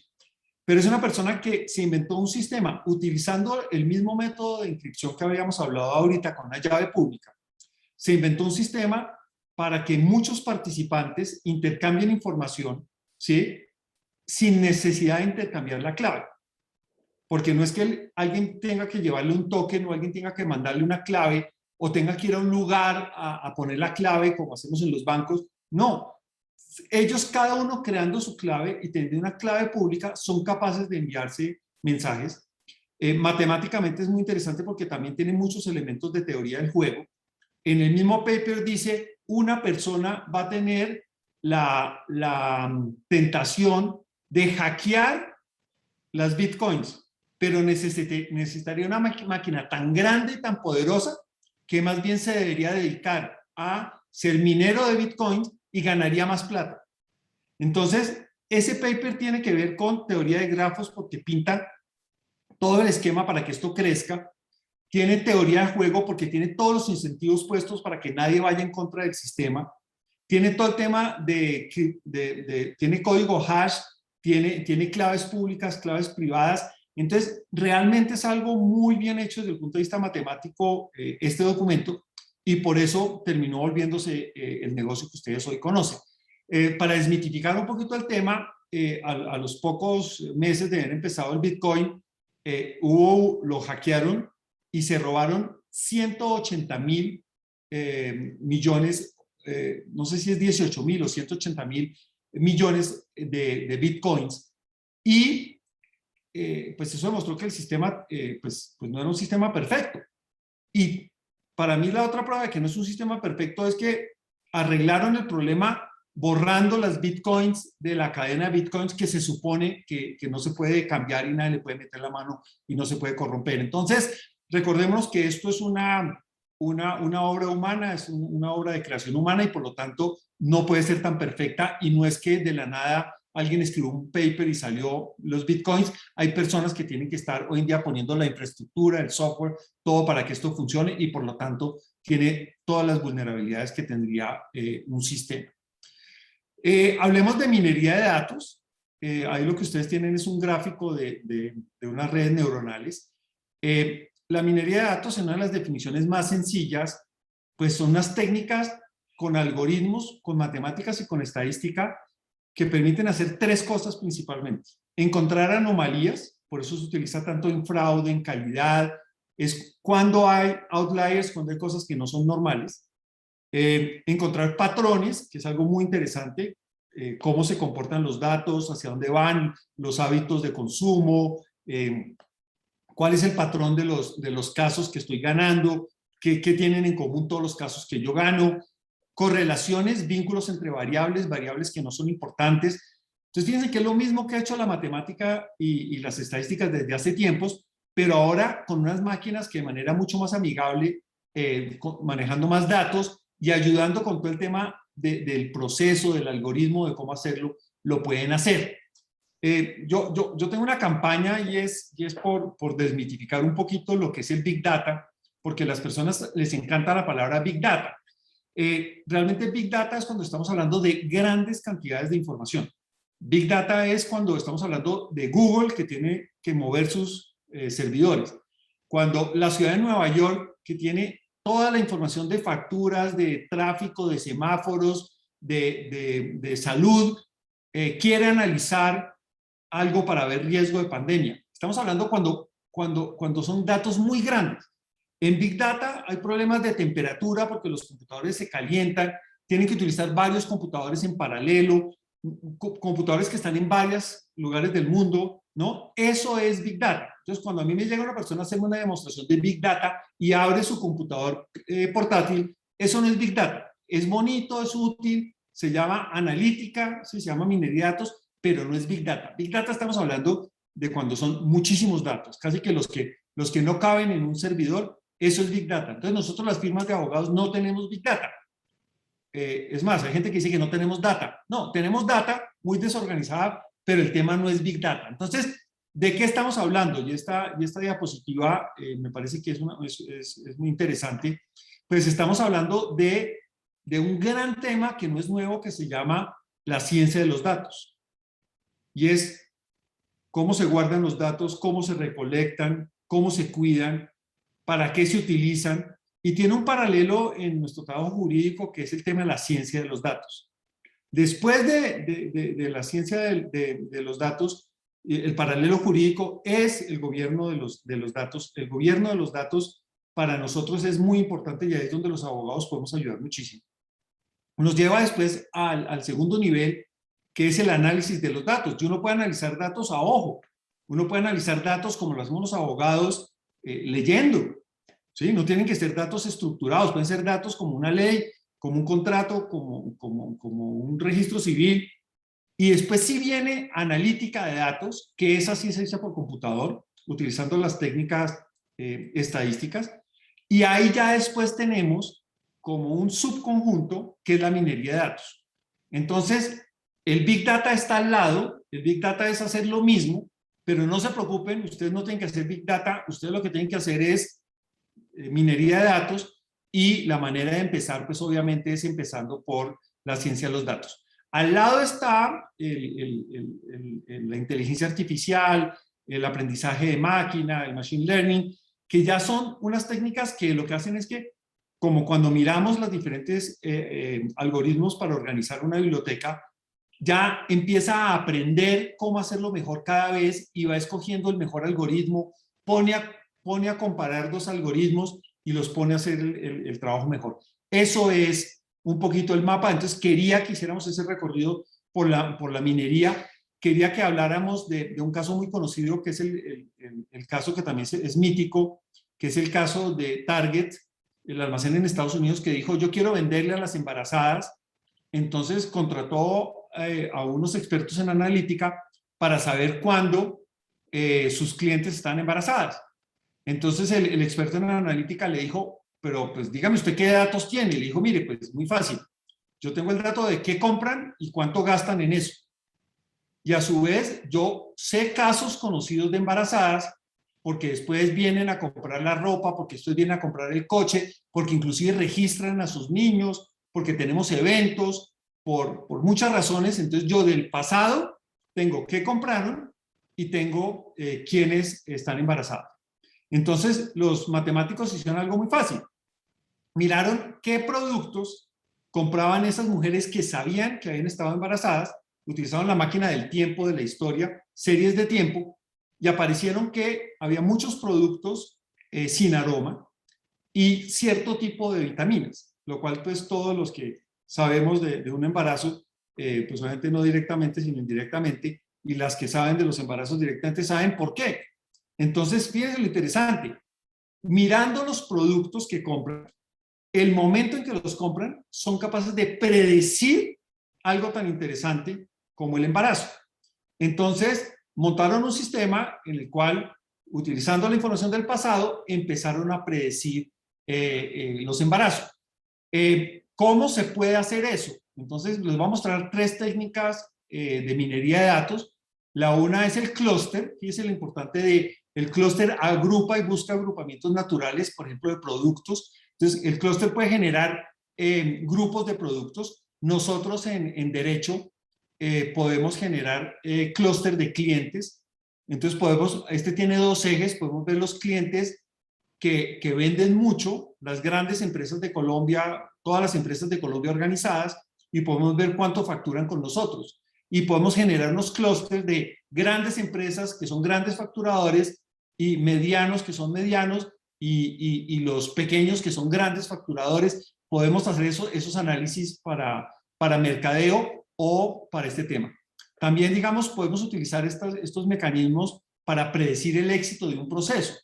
pero es una persona que se inventó un sistema utilizando el mismo método de encripción que habíamos hablado ahorita con una llave pública. Se inventó un sistema para que muchos participantes intercambien información, ¿sí?, sin necesidad de intercambiar la clave. Porque no es que alguien tenga que llevarle un token o alguien tenga que mandarle una clave o tenga que ir a un lugar a poner la clave como hacemos en los bancos. No, ellos cada uno creando su clave y teniendo una clave pública son capaces de enviarse mensajes. Matemáticamente es muy interesante porque también tiene muchos elementos de teoría del juego. En el mismo paper dice, una persona va a tener la tentación de hackear las bitcoins, pero necesitaría una máquina tan grande y tan poderosa que más bien se debería dedicar a ser minero de bitcoins y ganaría más plata. Entonces, ese paper tiene que ver con teoría de grafos porque pinta todo el esquema para que esto crezca. Tiene teoría de juego porque tiene todos los incentivos puestos para que nadie vaya en contra del sistema. Tiene todo el tema tiene código hash, tiene claves públicas, claves privadas. Entonces, realmente es algo muy bien hecho desde el punto de vista matemático este documento y por eso terminó volviéndose el negocio que ustedes hoy conocen. Para desmitificar un poquito el tema, a los pocos meses de haber empezado el Bitcoin, lo hackearon y se robaron 180.000 millones, no sé si es 18.000 o 180.000 millones de bitcoins. Y pues eso demostró que el sistema pues no era un sistema perfecto. Y para mí la otra prueba de que no es un sistema perfecto es que arreglaron el problema borrando las bitcoins de la cadena de bitcoins que se supone que no se puede cambiar y nadie le puede meter la mano y no se puede corromper. Entonces, recordemos que esto es una obra humana, es una obra de creación humana y por lo tanto no puede ser tan perfecta y no es que de la nada alguien escribió un paper y salió los bitcoins. Hay personas que tienen que estar hoy en día poniendo la infraestructura, el software, todo para que esto funcione y por lo tanto tiene todas las vulnerabilidades que tendría un sistema. Hablemos de minería de datos. Ahí lo que ustedes tienen es un gráfico de unas redes neuronales. La minería de datos, en una de las definiciones más sencillas, pues son unas técnicas con algoritmos, con matemáticas y con estadística que permiten hacer tres cosas principalmente. Encontrar anomalías, por eso se utiliza tanto en fraude, en calidad, es cuando hay outliers, cuando hay cosas que no son normales. Encontrar patrones, que es algo muy interesante, cómo se comportan los datos, hacia dónde van, los hábitos de consumo, cuál es el patrón de los casos que estoy ganando, qué tienen en común todos los casos que yo gano, correlaciones, vínculos entre variables que no son importantes. Entonces, fíjense que es lo mismo que ha hecho la matemática y las estadísticas desde hace tiempos, pero ahora con unas máquinas que de manera mucho más amigable, manejando más datos y ayudando con todo el tema del proceso, del algoritmo, de cómo hacerlo, lo pueden hacer. Yo tengo una campaña y es por desmitificar un poquito lo que es el Big Data, porque a las personas les encanta la palabra Big Data. Realmente Big Data es cuando estamos hablando de grandes cantidades de información. Big Data es cuando estamos hablando de Google, que tiene que mover sus servidores. Cuando la ciudad de Nueva York, que tiene toda la información de facturas, de tráfico, de semáforos, de salud, quiere analizar algo para ver riesgo de pandemia. Estamos hablando cuando son datos muy grandes. En Big Data hay problemas de temperatura porque los computadores se calientan, tienen que utilizar varios computadores en paralelo, computadores que están en varios lugares del mundo, ¿no? Eso es Big Data. Entonces, cuando a mí me llega una persona a hacerme una demostración de Big Data y abre su computador portátil, eso no es Big Data. Es bonito, es útil, se llama analítica, ¿sí? Se llama minería de datos, pero no es Big Data. Big Data estamos hablando de cuando son muchísimos datos, casi que los que no caben en un servidor, eso es Big Data. Entonces, nosotros las firmas de abogados no tenemos Big Data. Es más, hay gente que dice que no tenemos data. No, tenemos data muy desorganizada, pero el tema no es Big Data. Entonces, ¿de qué estamos hablando? Y esta diapositiva me parece que es muy interesante. Pues estamos hablando de un gran tema que no es nuevo, que se llama la ciencia de los datos. Y es cómo se guardan los datos, cómo se recolectan, cómo se cuidan, para qué se utilizan. Y tiene un paralelo en nuestro trabajo jurídico, que es el tema de la ciencia de los datos. Después de la ciencia de los datos, el paralelo jurídico es el gobierno de los datos. El gobierno de los datos para nosotros es muy importante y ahí es donde los abogados podemos ayudar muchísimo. Nos lleva después al segundo nivel, que es el análisis de los datos. Y uno puede analizar datos a ojo. Uno puede analizar datos como lo hacemos los abogados leyendo. ¿Sí? No tienen que ser datos estructurados, pueden ser datos como una ley, como un contrato, como un registro civil. Y después sí viene analítica de datos, que esa sí se hecha por computador, utilizando las técnicas estadísticas. Y ahí ya después tenemos como un subconjunto, que es la minería de datos. Entonces, el Big Data está al lado, el Big Data es hacer lo mismo, pero no se preocupen, ustedes no tienen que hacer Big Data, ustedes lo que tienen que hacer es minería de datos, y la manera de empezar, pues obviamente es empezando por la ciencia de los datos. Al lado está la inteligencia artificial, el aprendizaje de máquina, el machine learning, que ya son unas técnicas que lo que hacen es que, como cuando miramos los diferentes algoritmos para organizar una biblioteca, ya empieza a aprender cómo hacerlo mejor cada vez y va escogiendo el mejor algoritmo, pone a comparar dos algoritmos y los pone a hacer el trabajo mejor. Eso es un poquito el mapa. Entonces quería que hiciéramos ese recorrido por la minería. Quería que habláramos de un caso muy conocido, que es el caso que también es mítico, que es el caso de Target, el almacén en Estados Unidos, que dijo: yo quiero venderle a las embarazadas. Entonces contrató a unos expertos en analítica para saber cuándo sus clientes están embarazadas. Entonces el experto en analítica le dijo: pero pues dígame usted qué datos tiene. Y le dijo: mire, pues muy fácil, yo tengo el dato de qué compran y cuánto gastan en eso. Y a su vez yo sé casos conocidos de embarazadas, porque después vienen a comprar la ropa, porque después vienen a comprar el coche, porque inclusive registran a sus niños, porque tenemos eventos, por muchas razones. Entonces yo del pasado tengo qué compraron y tengo quiénes están embarazados. Entonces los matemáticos hicieron algo muy fácil. Miraron qué productos compraban esas mujeres que sabían que habían estado embarazadas, utilizaron la máquina del tiempo de la historia, series de tiempo, y aparecieron que había muchos productos sin aroma y cierto tipo de vitaminas, lo cual pues todos los que sabemos de un embarazo, pues obviamente no directamente sino indirectamente, y las que saben de los embarazos directamente saben por qué. Entonces fíjense lo interesante, mirando los productos que compran, el momento en que los compran, son capaces de predecir algo tan interesante como el embarazo. Entonces montaron un sistema en el cual, utilizando la información del pasado, empezaron a predecir los embarazos. ¿Cómo se puede hacer eso? Entonces les voy a mostrar tres técnicas de minería de datos. La una es el clúster. Fíjense lo importante de el clúster: agrupa y busca agrupamientos naturales, por ejemplo, de productos. Entonces el clúster puede generar grupos de productos. Nosotros en derecho podemos generar clúster de clientes. Entonces este tiene dos ejes, podemos ver los clientes que venden mucho, las grandes empresas de Colombia, todas las empresas de Colombia organizadas, y podemos ver cuánto facturan con nosotros. Y podemos generar unos clústeres de grandes empresas que son grandes facturadores y medianos que son medianos y los pequeños que son grandes facturadores. Podemos hacer esos análisis para mercadeo o para este tema. También, digamos, podemos utilizar estos mecanismos para predecir el éxito de un proceso.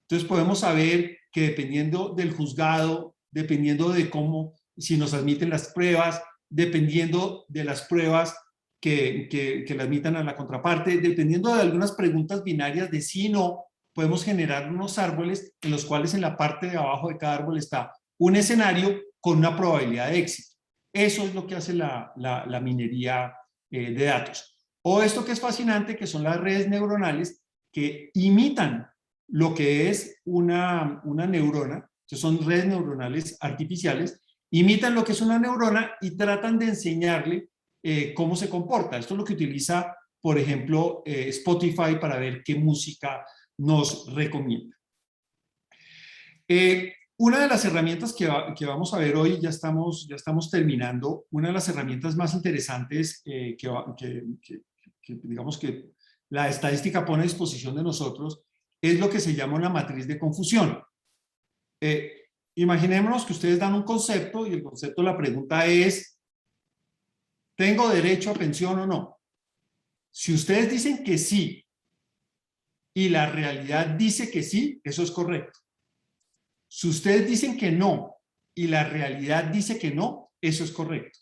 Entonces podemos saber que dependiendo del juzgado, dependiendo de cómo, si nos admiten las pruebas, dependiendo de las pruebas que le admitan a la contraparte, dependiendo de algunas preguntas binarias de sí y no, podemos generar unos árboles en los cuales en la parte de abajo de cada árbol está un escenario con una probabilidad de éxito. Eso es lo que hace la minería de datos. O esto que es fascinante, que son las redes neuronales que imitan lo que es una neurona, que son redes neuronales artificiales, imitan lo que es una neurona y tratan de enseñarle cómo se comporta. Esto es lo que utiliza, por ejemplo, Spotify para ver qué música nos recomienda. Una de las herramientas que vamos a ver hoy, ya estamos terminando, una de las herramientas más interesantes digamos que la estadística pone a disposición de nosotros es lo que se llama una matriz de confusión. Imaginémonos que ustedes dan un concepto y el concepto, la pregunta es, ¿tengo derecho a pensión o no? Si ustedes dicen que sí y la realidad dice que sí, eso es correcto. Si ustedes dicen que no y la realidad dice que no, eso es correcto.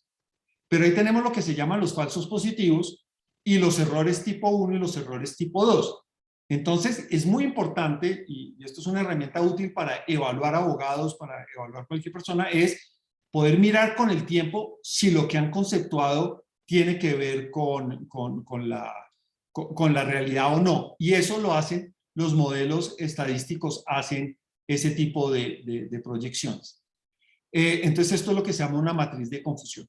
Pero ahí tenemos lo que se llaman los falsos positivos y los errores tipo 1 y los errores tipo 2. Entonces, es muy importante, y esto es una herramienta útil para evaluar abogados, para evaluar cualquier persona, es poder mirar con el tiempo si lo que han conceptuado tiene que ver con la realidad o no. Y eso lo hacen los modelos estadísticos, hacen ese tipo de proyecciones. Entonces, esto es lo que se llama una matriz de confusión.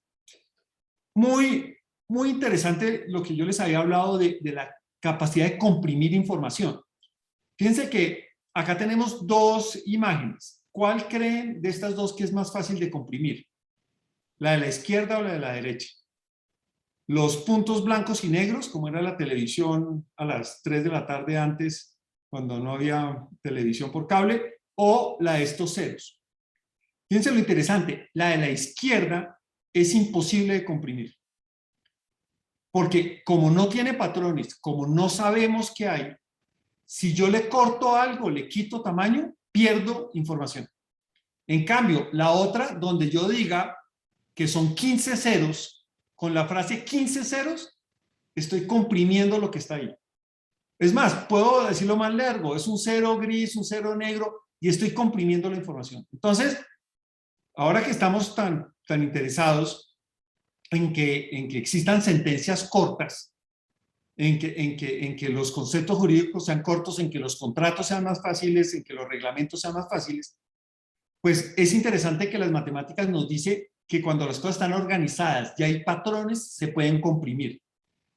Muy interesante lo que yo les había hablado de la capacidad de comprimir información. Fíjense que acá tenemos dos imágenes. ¿Cuál creen de estas dos que es más fácil de comprimir? ¿La de la izquierda o la de la derecha? Los puntos blancos y negros, como era la televisión a las 3 de la tarde antes, cuando no había televisión por cable, o la de estos ceros. Fíjense lo interesante, la de la izquierda es imposible de comprimir. Porque como no tiene patrones, como no sabemos qué hay, si yo le corto algo, le quito tamaño, pierdo información. En cambio, la otra, donde yo diga que son 15 ceros, con la frase 15 ceros, estoy comprimiendo lo que está ahí. Es más, puedo decirlo más largo, es un cero gris, un cero negro, y estoy comprimiendo la información. Entonces, ahora que estamos tan interesados en que existan sentencias cortas, en que los conceptos jurídicos sean cortos, en que los contratos sean más fáciles, en que los reglamentos sean más fáciles, pues es interesante que las matemáticas nos dice que cuando las cosas están organizadas y hay patrones, se pueden comprimir.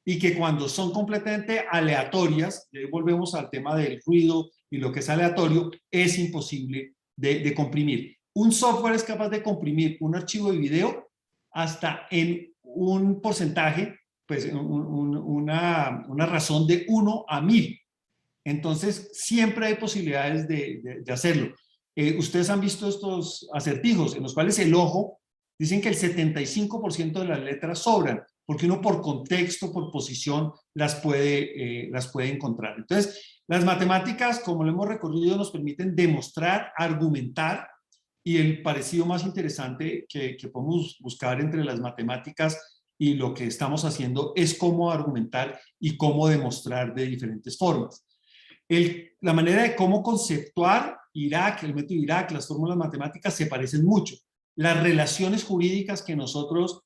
Y que cuando son completamente aleatorias, y ahí volvemos al tema del ruido y lo que es aleatorio, es imposible de comprimir. Un software es capaz de comprimir un archivo de video hasta en un porcentaje, pues una razón de 1 a 1000. Entonces, siempre hay posibilidades de hacerlo. Ustedes han visto estos acertijos en los cuales el ojo, dicen que el 75% de las letras sobran, porque uno por contexto, por posición, las puede encontrar. Entonces, las matemáticas, como lo hemos recorrido, nos permiten demostrar, argumentar, y el parecido más interesante que podemos buscar entre las matemáticas y lo que estamos haciendo es cómo argumentar y cómo demostrar de diferentes formas. La manera de cómo conceptuar Irak, el método Irak, las fórmulas matemáticas se parecen mucho. Las relaciones jurídicas que nosotros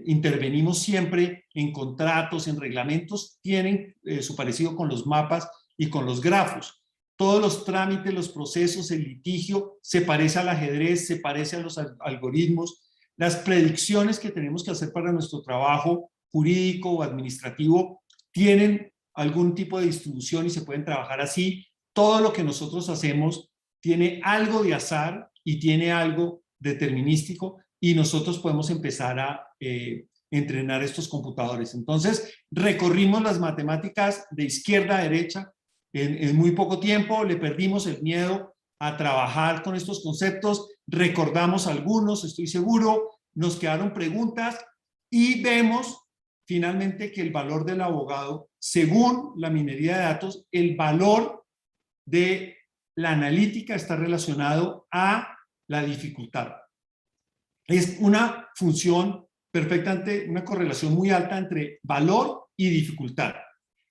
intervenimos siempre en contratos, en reglamentos, tienen su parecido con los mapas y con los grafos. Todos los trámites, los procesos, el litigio, se parece al ajedrez, se parece a los algoritmos. Las predicciones que tenemos que hacer para nuestro trabajo jurídico o administrativo tienen algún tipo de distribución y se pueden trabajar así. Todo lo que nosotros hacemos tiene algo de azar y tiene algo determinístico, y nosotros podemos empezar a entrenar estos computadores. Entonces, recorrimos las matemáticas de izquierda a derecha en muy poco tiempo, le perdimos el miedo a trabajar con estos conceptos, recordamos algunos, estoy seguro, nos quedaron preguntas y vemos finalmente que el valor del abogado, según la minería de datos, el valor de la analítica está relacionado a la dificultad. Es una función perfectamente, una correlación muy alta entre valor y dificultad.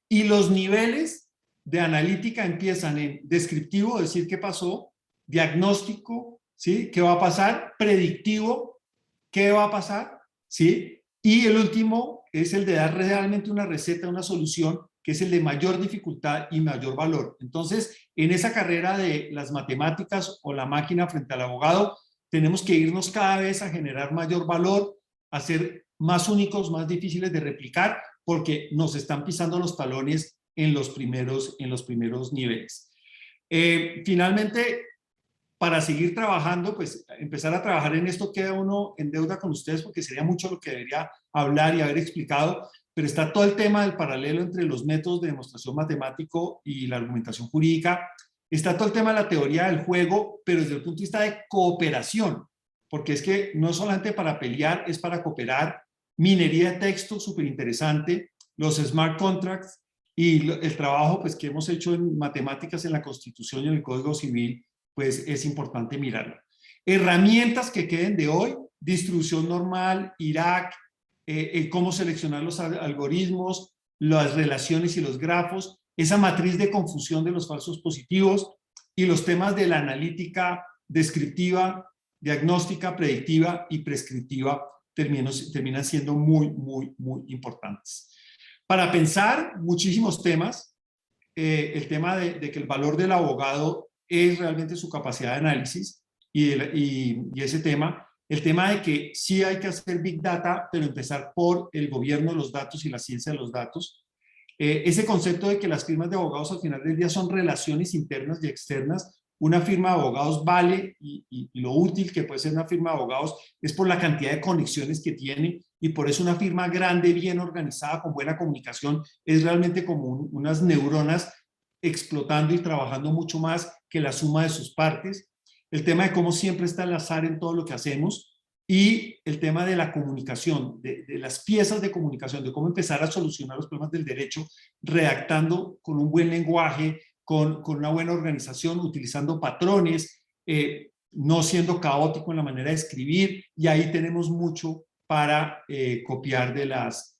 Y los niveles de analítica empiezan en descriptivo, decir qué pasó, diagnóstico, ¿sí? ¿Qué va a pasar? Predictivo, ¿qué va a pasar? ¿Sí? Y el último es el de dar realmente una receta, una solución, que es el de mayor dificultad y mayor valor. Entonces, en esa carrera de las matemáticas o la máquina frente al abogado, tenemos que irnos cada vez a generar mayor valor, a ser más únicos, más difíciles de replicar, porque nos están pisando los talones en los primeros niveles. Finalmente, para seguir trabajando, pues empezar a trabajar en esto, queda uno en deuda con ustedes, porque sería mucho lo que debería hablar y haber explicado, pero está todo el tema del paralelo entre los métodos de demostración matemático y la argumentación jurídica. Está todo el tema de la teoría del juego, pero desde el punto de vista de cooperación, porque es que no solamente para pelear, es para cooperar. Minería de texto, súper interesante, los smart contracts y el trabajo pues, que hemos hecho en matemáticas en la Constitución y en el Código Civil, pues es importante mirarlo. Herramientas que queden de hoy, distribución normal, IRAC, cómo seleccionar los algoritmos, las relaciones y los grafos, esa matriz de confusión de los falsos positivos y los temas de la analítica descriptiva, diagnóstica, predictiva y prescriptiva terminan siendo muy, muy, muy importantes. Para pensar muchísimos temas, el tema de que el valor del abogado es realmente su capacidad de análisis y ese tema, el tema de que sí hay que hacer Big Data, pero empezar por el gobierno de los datos y la ciencia de los datos. Ese concepto de que las firmas de abogados al final del día son relaciones internas y externas. Una firma de abogados vale y lo útil que puede ser una firma de abogados es por la cantidad de conexiones que tiene, y por eso una firma grande, bien organizada, con buena comunicación, es realmente como unas neuronas explotando y trabajando mucho más que la suma de sus partes. El tema de cómo siempre está el azar en todo lo que hacemos, y el tema de la comunicación, de las piezas de comunicación, de cómo empezar a solucionar los problemas del derecho, redactando con un buen lenguaje, con una buena organización, utilizando patrones, no siendo caótico en la manera de escribir, y ahí tenemos mucho para copiar de las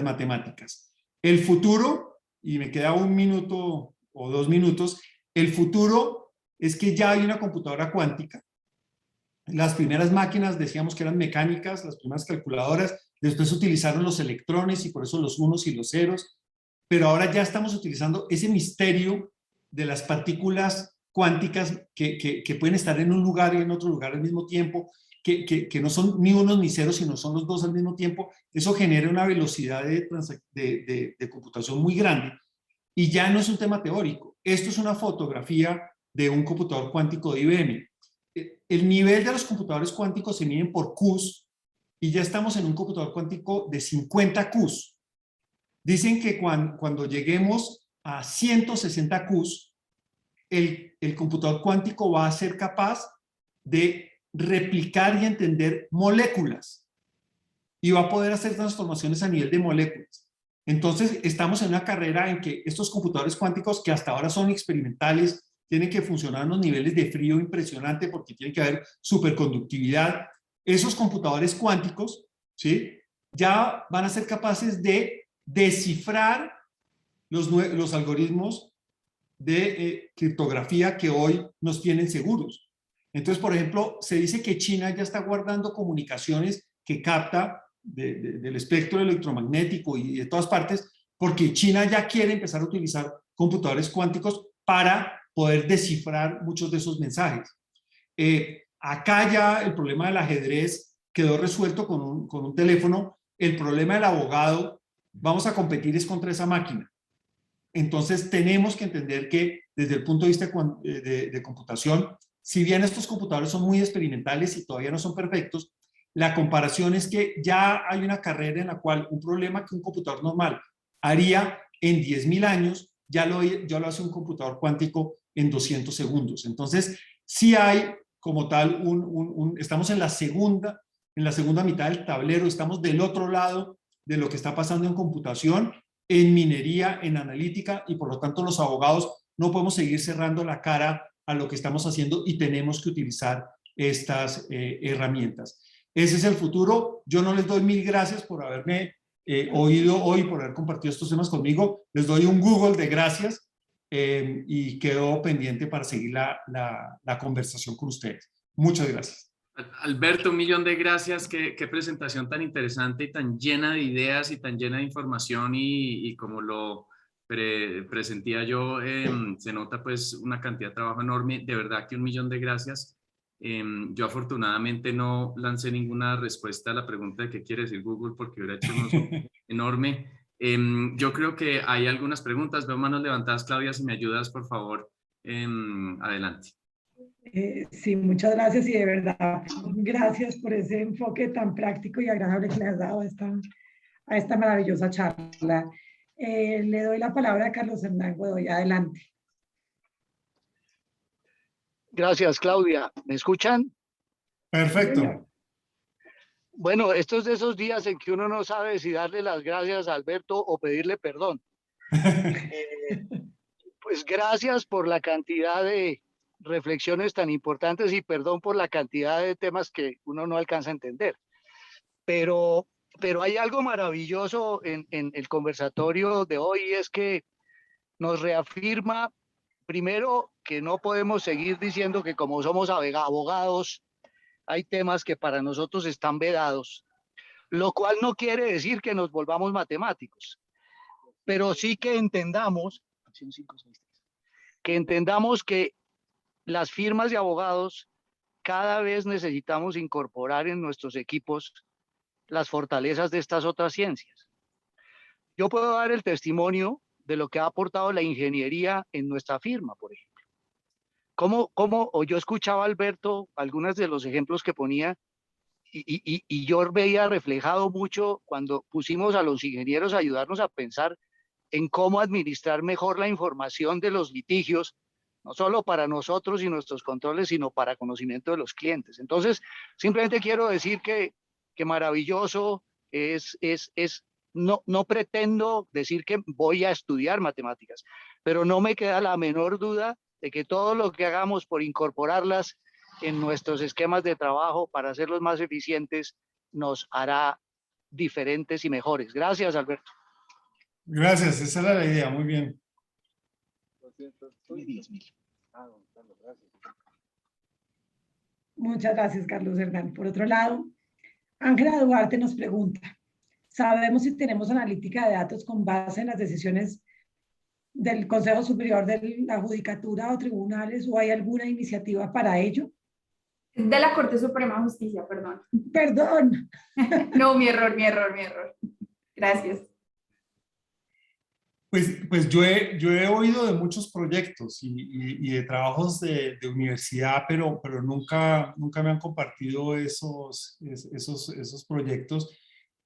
matemáticas. El futuro, y me queda 1 minuto o 2 minutos, el futuro es que ya hay una computadora cuántica. Las primeras máquinas decíamos que eran mecánicas, las primeras calculadoras, después utilizaron los electrones y por eso los unos y los ceros, pero ahora ya estamos utilizando ese misterio de las partículas cuánticas que pueden estar en un lugar y en otro lugar al mismo tiempo, que no son ni unos ni ceros, sino son los dos al mismo tiempo. Eso genera una velocidad de computación muy grande, y ya no es un tema teórico. Esto es una fotografía de un computador cuántico de IBM. El nivel de los computadores cuánticos se miden por Qs, y ya estamos en un computador cuántico de 50 Qs. Dicen que cuando lleguemos a 160 Qs, el computador cuántico va a ser capaz de replicar y entender moléculas, y va a poder hacer transformaciones a nivel de moléculas. Entonces, estamos en una carrera en que estos computadores cuánticos, que hasta ahora son experimentales, tienen que funcionar a unos niveles de frío impresionante, porque tiene que haber superconductividad. Esos computadores cuánticos, ¿sí?, ya van a ser capaces de descifrar los algoritmos de criptografía que hoy nos tienen seguros. Entonces, por ejemplo, se dice que China ya está guardando comunicaciones que capta del espectro electromagnético y de todas partes, porque China ya quiere empezar a utilizar computadores cuánticos para poder descifrar muchos de esos mensajes. Acá ya el problema del ajedrez quedó resuelto con un teléfono, el problema del abogado, vamos a competir es contra esa máquina. Entonces tenemos que entender que desde el punto de vista de computación, si bien estos computadores son muy experimentales y todavía no son perfectos, la comparación es que ya hay una carrera en la cual un problema que un computador normal haría en 10.000 años, ya lo hace un computador cuántico en 200 segundos. Entonces, sí hay como tal estamos en la segunda mitad del tablero, estamos del otro lado de lo que está pasando en computación, en minería, en analítica, y por lo tanto los abogados no podemos seguir cerrando la cara a lo que estamos haciendo y tenemos que utilizar estas herramientas. Ese es el futuro. Yo no les doy 1000 gracias por haberme oído hoy, por haber compartido estos temas conmigo. Les doy un Google de gracias y quedo pendiente para seguir la conversación con ustedes. Muchas gracias. Alberto, 1.000.000 de gracias. Qué presentación tan interesante y tan llena de ideas y tan llena de información y como lo presentía yo, se nota pues una cantidad de trabajo enorme. De verdad que 1.000.000 de gracias. Yo afortunadamente no lancé ninguna respuesta a la pregunta de qué quiere decir Google porque hubiera hecho un enorme. Yo creo que hay algunas preguntas. Veo manos levantadas. Claudia, si me ayudas, por favor, adelante. Sí, muchas gracias y de verdad, gracias por ese enfoque tan práctico y agradable que le has dado a esta maravillosa charla. Le doy la palabra a Carlos Hernán Godoy. Adelante. Gracias, Claudia. ¿Me escuchan? Perfecto. Bueno, estos de esos días en que uno no sabe si darle las gracias a Alberto o pedirle perdón. Pues gracias por la cantidad de reflexiones tan importantes y perdón por la cantidad de temas que uno no alcanza a entender. Pero hay algo maravilloso en el conversatorio de hoy, es que nos reafirma, primero, que no podemos seguir diciendo que como somos abogados, hay temas que para nosotros están vedados, lo cual no quiere decir que nos volvamos matemáticos, pero sí que entendamos que las firmas de abogados cada vez necesitamos incorporar en nuestros equipos las fortalezas de estas otras ciencias. Yo puedo dar el testimonio de lo que ha aportado la ingeniería en nuestra firma, por ejemplo. O yo escuchaba a Alberto algunos de los ejemplos que ponía y yo veía reflejado mucho cuando pusimos a los ingenieros a ayudarnos a pensar en cómo administrar mejor la información de los litigios, no solo para nosotros y nuestros controles, sino para conocimiento de los clientes. Entonces, simplemente quiero decir que maravilloso no pretendo decir que voy a estudiar matemáticas, pero no me queda la menor duda de que todo lo que hagamos por incorporarlas en nuestros esquemas de trabajo para hacerlos más eficientes nos hará diferentes y mejores. Gracias, Alberto. Gracias, esa era la idea, muy bien. Muchas gracias, Carlos Hernán. Por otro lado, Ángela Duarte nos pregunta, ¿sabemos si tenemos analítica de datos con base en las decisiones del Consejo Superior de la Judicatura o tribunales o hay alguna iniciativa para ello? De la Corte Suprema de Justicia, perdón. Perdón. No, mi error. Gracias. Pues yo he oído de muchos proyectos y de trabajos de universidad, pero nunca me han compartido esos proyectos.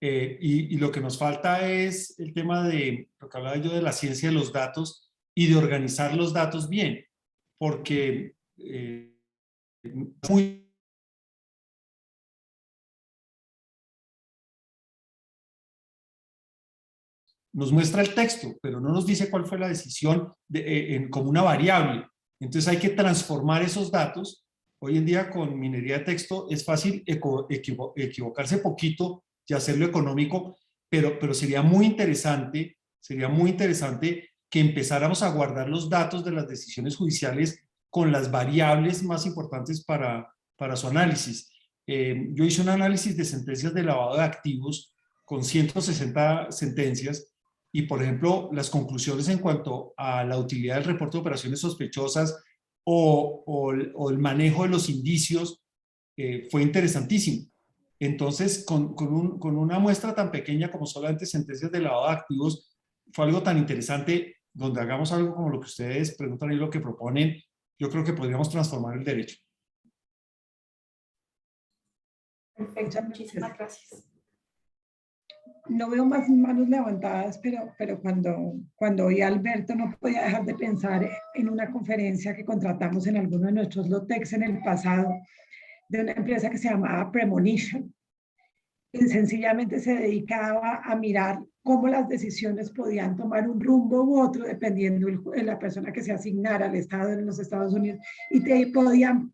Y lo que nos falta es el tema de lo que hablaba yo de la ciencia de los datos y de organizar los datos bien, porque nos muestra el texto, pero no nos dice cuál fue la decisión como una variable. Entonces hay que transformar esos datos. Hoy en día con minería de texto es fácil equivocarse poquito y hacerlo económico, pero sería muy interesante que empezáramos a guardar los datos de las decisiones judiciales con las variables más importantes para su análisis. Yo hice un análisis de sentencias de lavado de activos con 160 sentencias y, por ejemplo, las conclusiones en cuanto a la utilidad del reporte de operaciones sospechosas o el manejo de los indicios fue interesantísimo. Entonces, con una muestra tan pequeña como solamente sentencias de lavado de activos, fue algo tan interesante, donde hagamos algo como lo que ustedes preguntan y lo que proponen, yo creo que podríamos transformar el derecho. Perfecto, muchísimas gracias. No veo más manos levantadas, pero cuando oí a Alberto no podía dejar de pensar en una conferencia que contratamos en alguno de nuestros LOTECs en el pasado, de una empresa que se llamaba Premonition, y sencillamente se dedicaba a mirar cómo las decisiones podían tomar un rumbo u otro dependiendo de la persona que se asignara al Estado en los Estados Unidos, y te podían,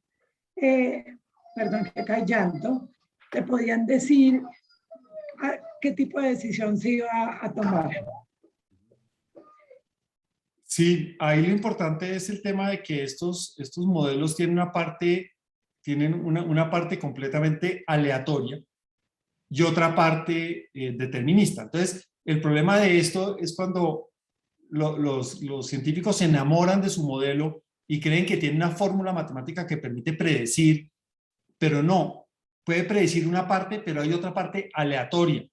perdón que cae llanto, te podían decir qué tipo de decisión se iba a tomar. Sí, ahí lo importante es el tema de que estos modelos tienen una parte completamente aleatoria y otra parte determinista. Entonces, el problema de esto es cuando los científicos se enamoran de su modelo y creen que tiene una fórmula matemática que permite predecir, pero no, puede predecir una parte, pero hay otra parte aleatoria.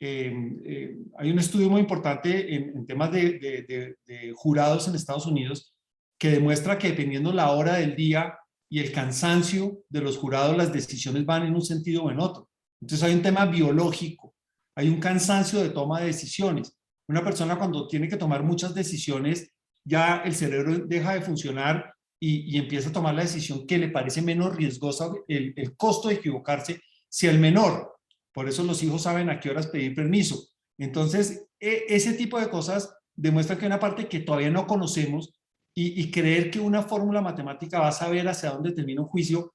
Hay un estudio muy importante en temas de jurados en Estados Unidos que demuestra que dependiendo la hora del día y el cansancio de los jurados, las decisiones van en un sentido o en otro. Entonces hay un tema biológico, hay un cansancio de toma de decisiones. Una persona cuando tiene que tomar muchas decisiones, ya el cerebro deja de funcionar y empieza a tomar la decisión que le parece menos riesgosa, el costo de equivocarse sea el menor. Por eso los hijos saben a qué horas pedir permiso. Entonces, ese tipo de cosas demuestran que hay una parte que todavía no conocemos y creer que una fórmula matemática va a saber hacia dónde termina un juicio,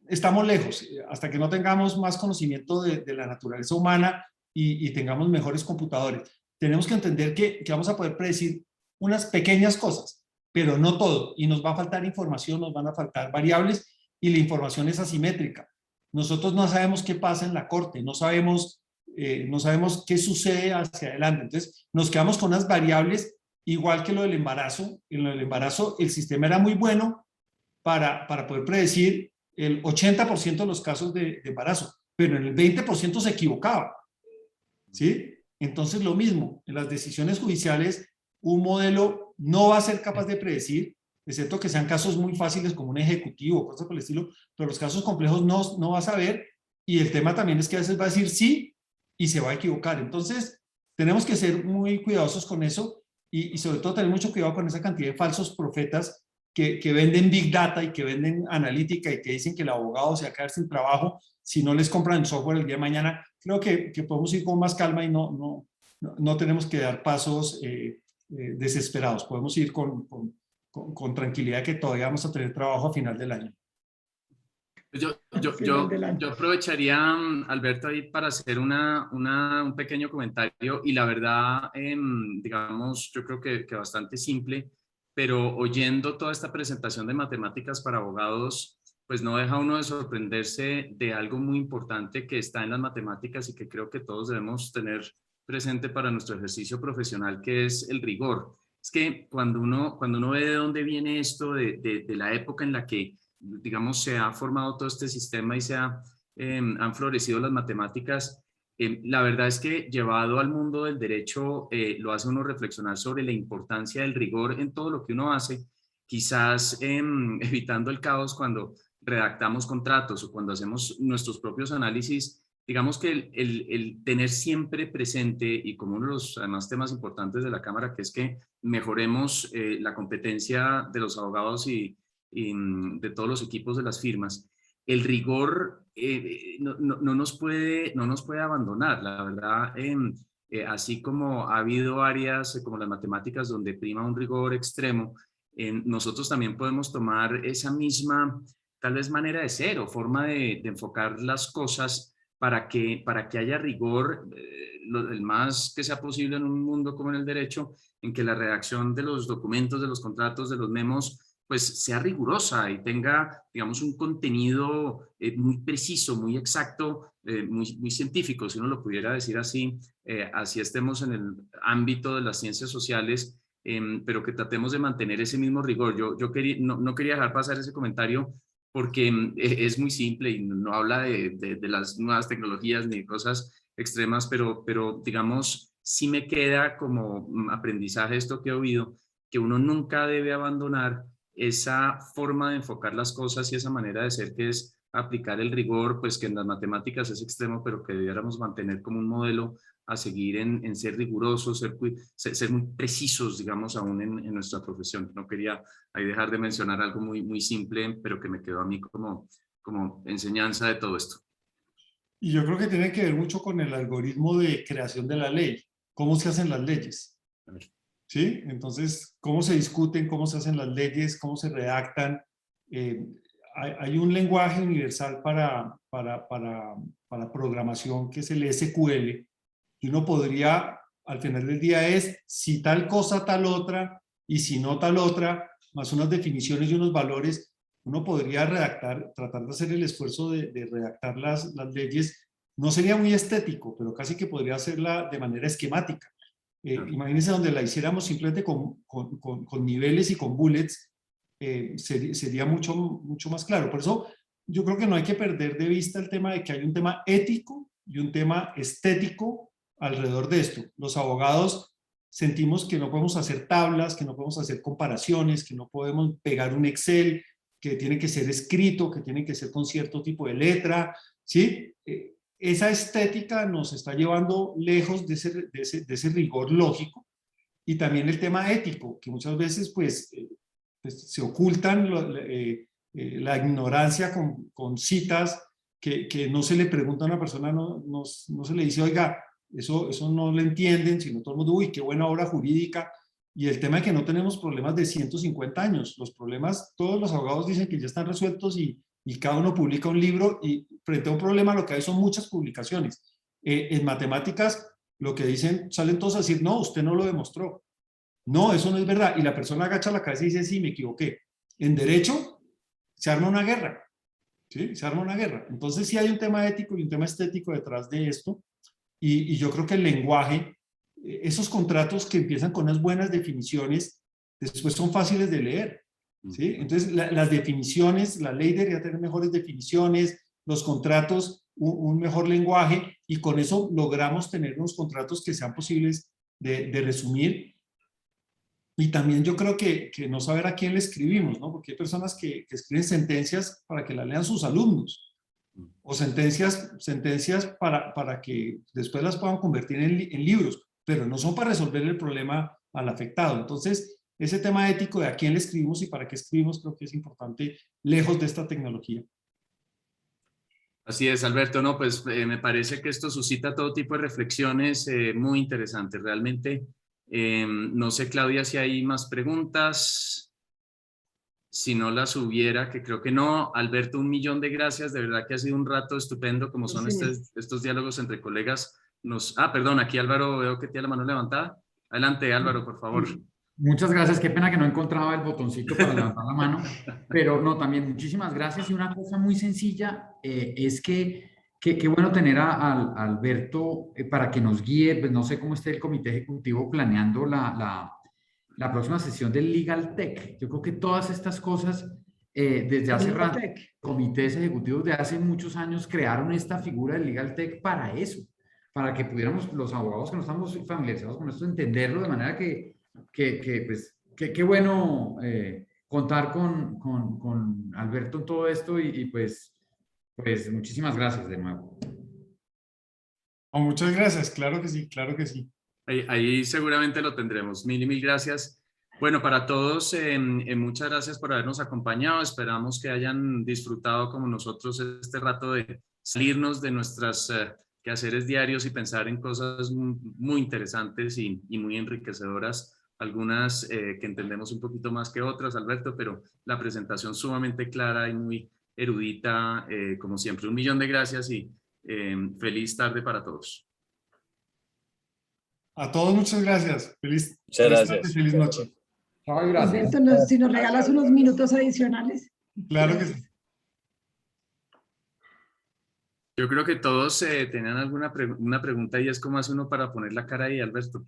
estamos lejos. Hasta que no tengamos más conocimiento de la naturaleza humana y tengamos mejores computadores. Tenemos que entender que vamos a poder predecir unas pequeñas cosas, pero no todo. Y nos va a faltar información, nos van a faltar variables y la información es asimétrica. Nosotros no sabemos qué pasa en la corte, no sabemos qué sucede hacia adelante. Entonces, nos quedamos con unas variables, igual que lo del embarazo. En lo del embarazo, el sistema era muy bueno para poder predecir el 80% de los casos de embarazo, pero en el 20% se equivocaba. ¿Sí? Entonces, lo mismo, en las decisiones judiciales, un modelo no va a ser capaz de predecir, excepto que sean casos muy fáciles como un ejecutivo, cosas por el estilo, pero los casos complejos no va a saber, y el tema también es que a veces va a decir sí y se va a equivocar. Entonces, tenemos que ser muy cuidadosos con eso y sobre todo tener mucho cuidado con esa cantidad de falsos profetas que venden Big Data y que venden analítica y que dicen que el abogado se va a quedar sin trabajo si no les compran el software el día de mañana. Creo que podemos ir con más calma y no tenemos que dar pasos desesperados. Podemos ir con tranquilidad que todavía vamos a tener trabajo a final del año. Yo aprovecharía, Alberto, ahí para hacer un pequeño comentario y la verdad, digamos, yo creo que bastante simple, pero oyendo toda esta presentación de matemáticas para abogados, pues no deja uno de sorprenderse de algo muy importante que está en las matemáticas y que creo que todos debemos tener presente para nuestro ejercicio profesional, que es el rigor. Es que cuando uno ve de dónde viene esto, de la época en la que, digamos, se ha formado todo este sistema y han florecido las matemáticas, la verdad es que llevado al mundo del derecho lo hace uno reflexionar sobre la importancia del rigor en todo lo que uno hace, quizás evitando el caos cuando redactamos contratos o cuando hacemos nuestros propios análisis. Digamos que el tener siempre presente, y como uno de los además temas importantes de la Cámara, que es que mejoremos la competencia de los abogados y de todos los equipos de las firmas, el rigor no nos puede abandonar. La verdad, así como ha habido áreas como las matemáticas donde prima un rigor extremo, nosotros también podemos tomar esa misma, tal vez, manera de ser o forma de enfocar las cosas para que haya rigor, el más que sea posible en un mundo como en el derecho, en que la redacción de los documentos, de los contratos, de los memos, pues sea rigurosa y tenga, digamos, un contenido muy preciso, muy exacto, muy científico, si uno lo pudiera decir así, así estemos en el ámbito de las ciencias sociales, pero que tratemos de mantener ese mismo rigor. Yo no quería dejar pasar ese comentario porque es muy simple y no habla de las nuevas tecnologías ni de cosas extremas, pero digamos, sí me queda como aprendizaje esto que he oído, que uno nunca debe abandonar esa forma de enfocar las cosas y esa manera de ser que es aplicar el rigor, pues que en las matemáticas es extremo, pero que debiéramos mantener como un modelo a seguir en ser rigurosos, ser muy precisos, digamos, aún en nuestra profesión. No quería ahí dejar de mencionar algo muy simple, pero que me quedó a mí como enseñanza de todo esto. Y yo creo que tiene que ver mucho con el algoritmo de creación de la ley, cómo se hacen las leyes. ¿Sí? Entonces, cómo se discuten, cómo se hacen las leyes, cómo se redactan. Hay un lenguaje universal para programación que es el SQL, y uno podría, al final del día es, si tal cosa, tal otra, y si no tal otra, más unas definiciones y unos valores, uno podría redactar, tratar de hacer el esfuerzo de redactar las leyes. No sería muy estético, pero casi que podría hacerla de manera esquemática. Imagínense donde la hiciéramos simplemente con niveles y con bullets, sería mucho más claro. Por eso yo creo que no hay que perder de vista el tema de que hay un tema ético y un tema estético alrededor de esto. Los abogados sentimos que no podemos hacer tablas, que no podemos hacer comparaciones, que no podemos pegar un Excel, que tiene que ser escrito, que tiene que ser con cierto tipo de letra, ¿sí? Esa estética nos está llevando lejos de ese rigor lógico, y también el tema ético, que muchas veces pues se ocultan la ignorancia con citas que no se le pregunta a una persona, no se le dice, oiga, eso no lo entienden, sino todo el mundo, uy, qué buena obra jurídica. Y el tema es que no tenemos problemas de 150 años, los problemas, todos los abogados dicen que ya están resueltos, y cada uno publica un libro, y frente a un problema lo que hay son muchas publicaciones. En matemáticas lo que dicen, salen todos a decir, no, usted no lo demostró. No, eso no es verdad. Y la persona agacha la cabeza y dice, sí, me equivoqué. En derecho se arma una guerra. ¿Sí? Se arma una guerra. Entonces sí hay un tema ético y un tema estético detrás de esto. Y yo creo que el lenguaje, esos contratos que empiezan con unas buenas definiciones, después son fáciles de leer. ¿Sí? Entonces las definiciones, la ley debería tener mejores definiciones, los contratos, un mejor lenguaje, y con eso logramos tener unos contratos que sean posibles de resumir. Y también yo creo que no saber a quién le escribimos, ¿no? Porque hay personas que escriben sentencias para que las lean sus alumnos, o sentencias para que después las puedan convertir en libros, pero no son para resolver el problema al afectado. Entonces, ese tema ético de a quién le escribimos y para qué escribimos creo que es importante, lejos de esta tecnología. Así es, Alberto. No, pues me parece que esto suscita todo tipo de reflexiones muy interesantes. Realmente, no sé, Claudia, si hay más preguntas. Si no las hubiera, que creo que no. Alberto, 1.000.000 de gracias. De verdad que ha sido un rato estupendo, como son estos diálogos entre colegas. Perdón, aquí Álvaro, veo que tiene la mano levantada. Adelante, Álvaro, por favor. Muchas gracias, qué pena que no encontraba el botoncito para levantar la mano, pero no, también muchísimas gracias. Y una cosa muy sencilla es que qué bueno tener a Alberto para que nos guíe. Pues no sé cómo esté el comité ejecutivo planeando la próxima sesión del Legal Tech. Yo creo que todas estas cosas, desde hace rato, comités ejecutivos de hace muchos años crearon esta figura del Legal Tech para eso, para que pudiéramos los abogados que no estamos familiarizados con esto entenderlo, de manera que pues, qué bueno contar con Alberto en todo esto, y pues muchísimas gracias de nuevo. Oh, muchas gracias, claro que sí, claro que sí. Ahí seguramente lo tendremos. Mil y mil gracias. Bueno, para todos, muchas gracias por habernos acompañado. Esperamos que hayan disfrutado como nosotros este rato de salirnos de nuestras quehaceres diarios y pensar en cosas muy interesantes y muy enriquecedoras. Algunas que entendemos un poquito más que otras, Alberto, pero la presentación sumamente clara y muy erudita, como siempre. 1.000.000 de gracias y feliz tarde para todos. A todos muchas gracias. Muchas gracias. Tarde, feliz noche. Chao, gracias. Alberto, si nos regalas unos minutos adicionales. Claro que sí. Yo creo que todos tenían una pregunta, y es cómo hace uno para poner la cara ahí, Alberto.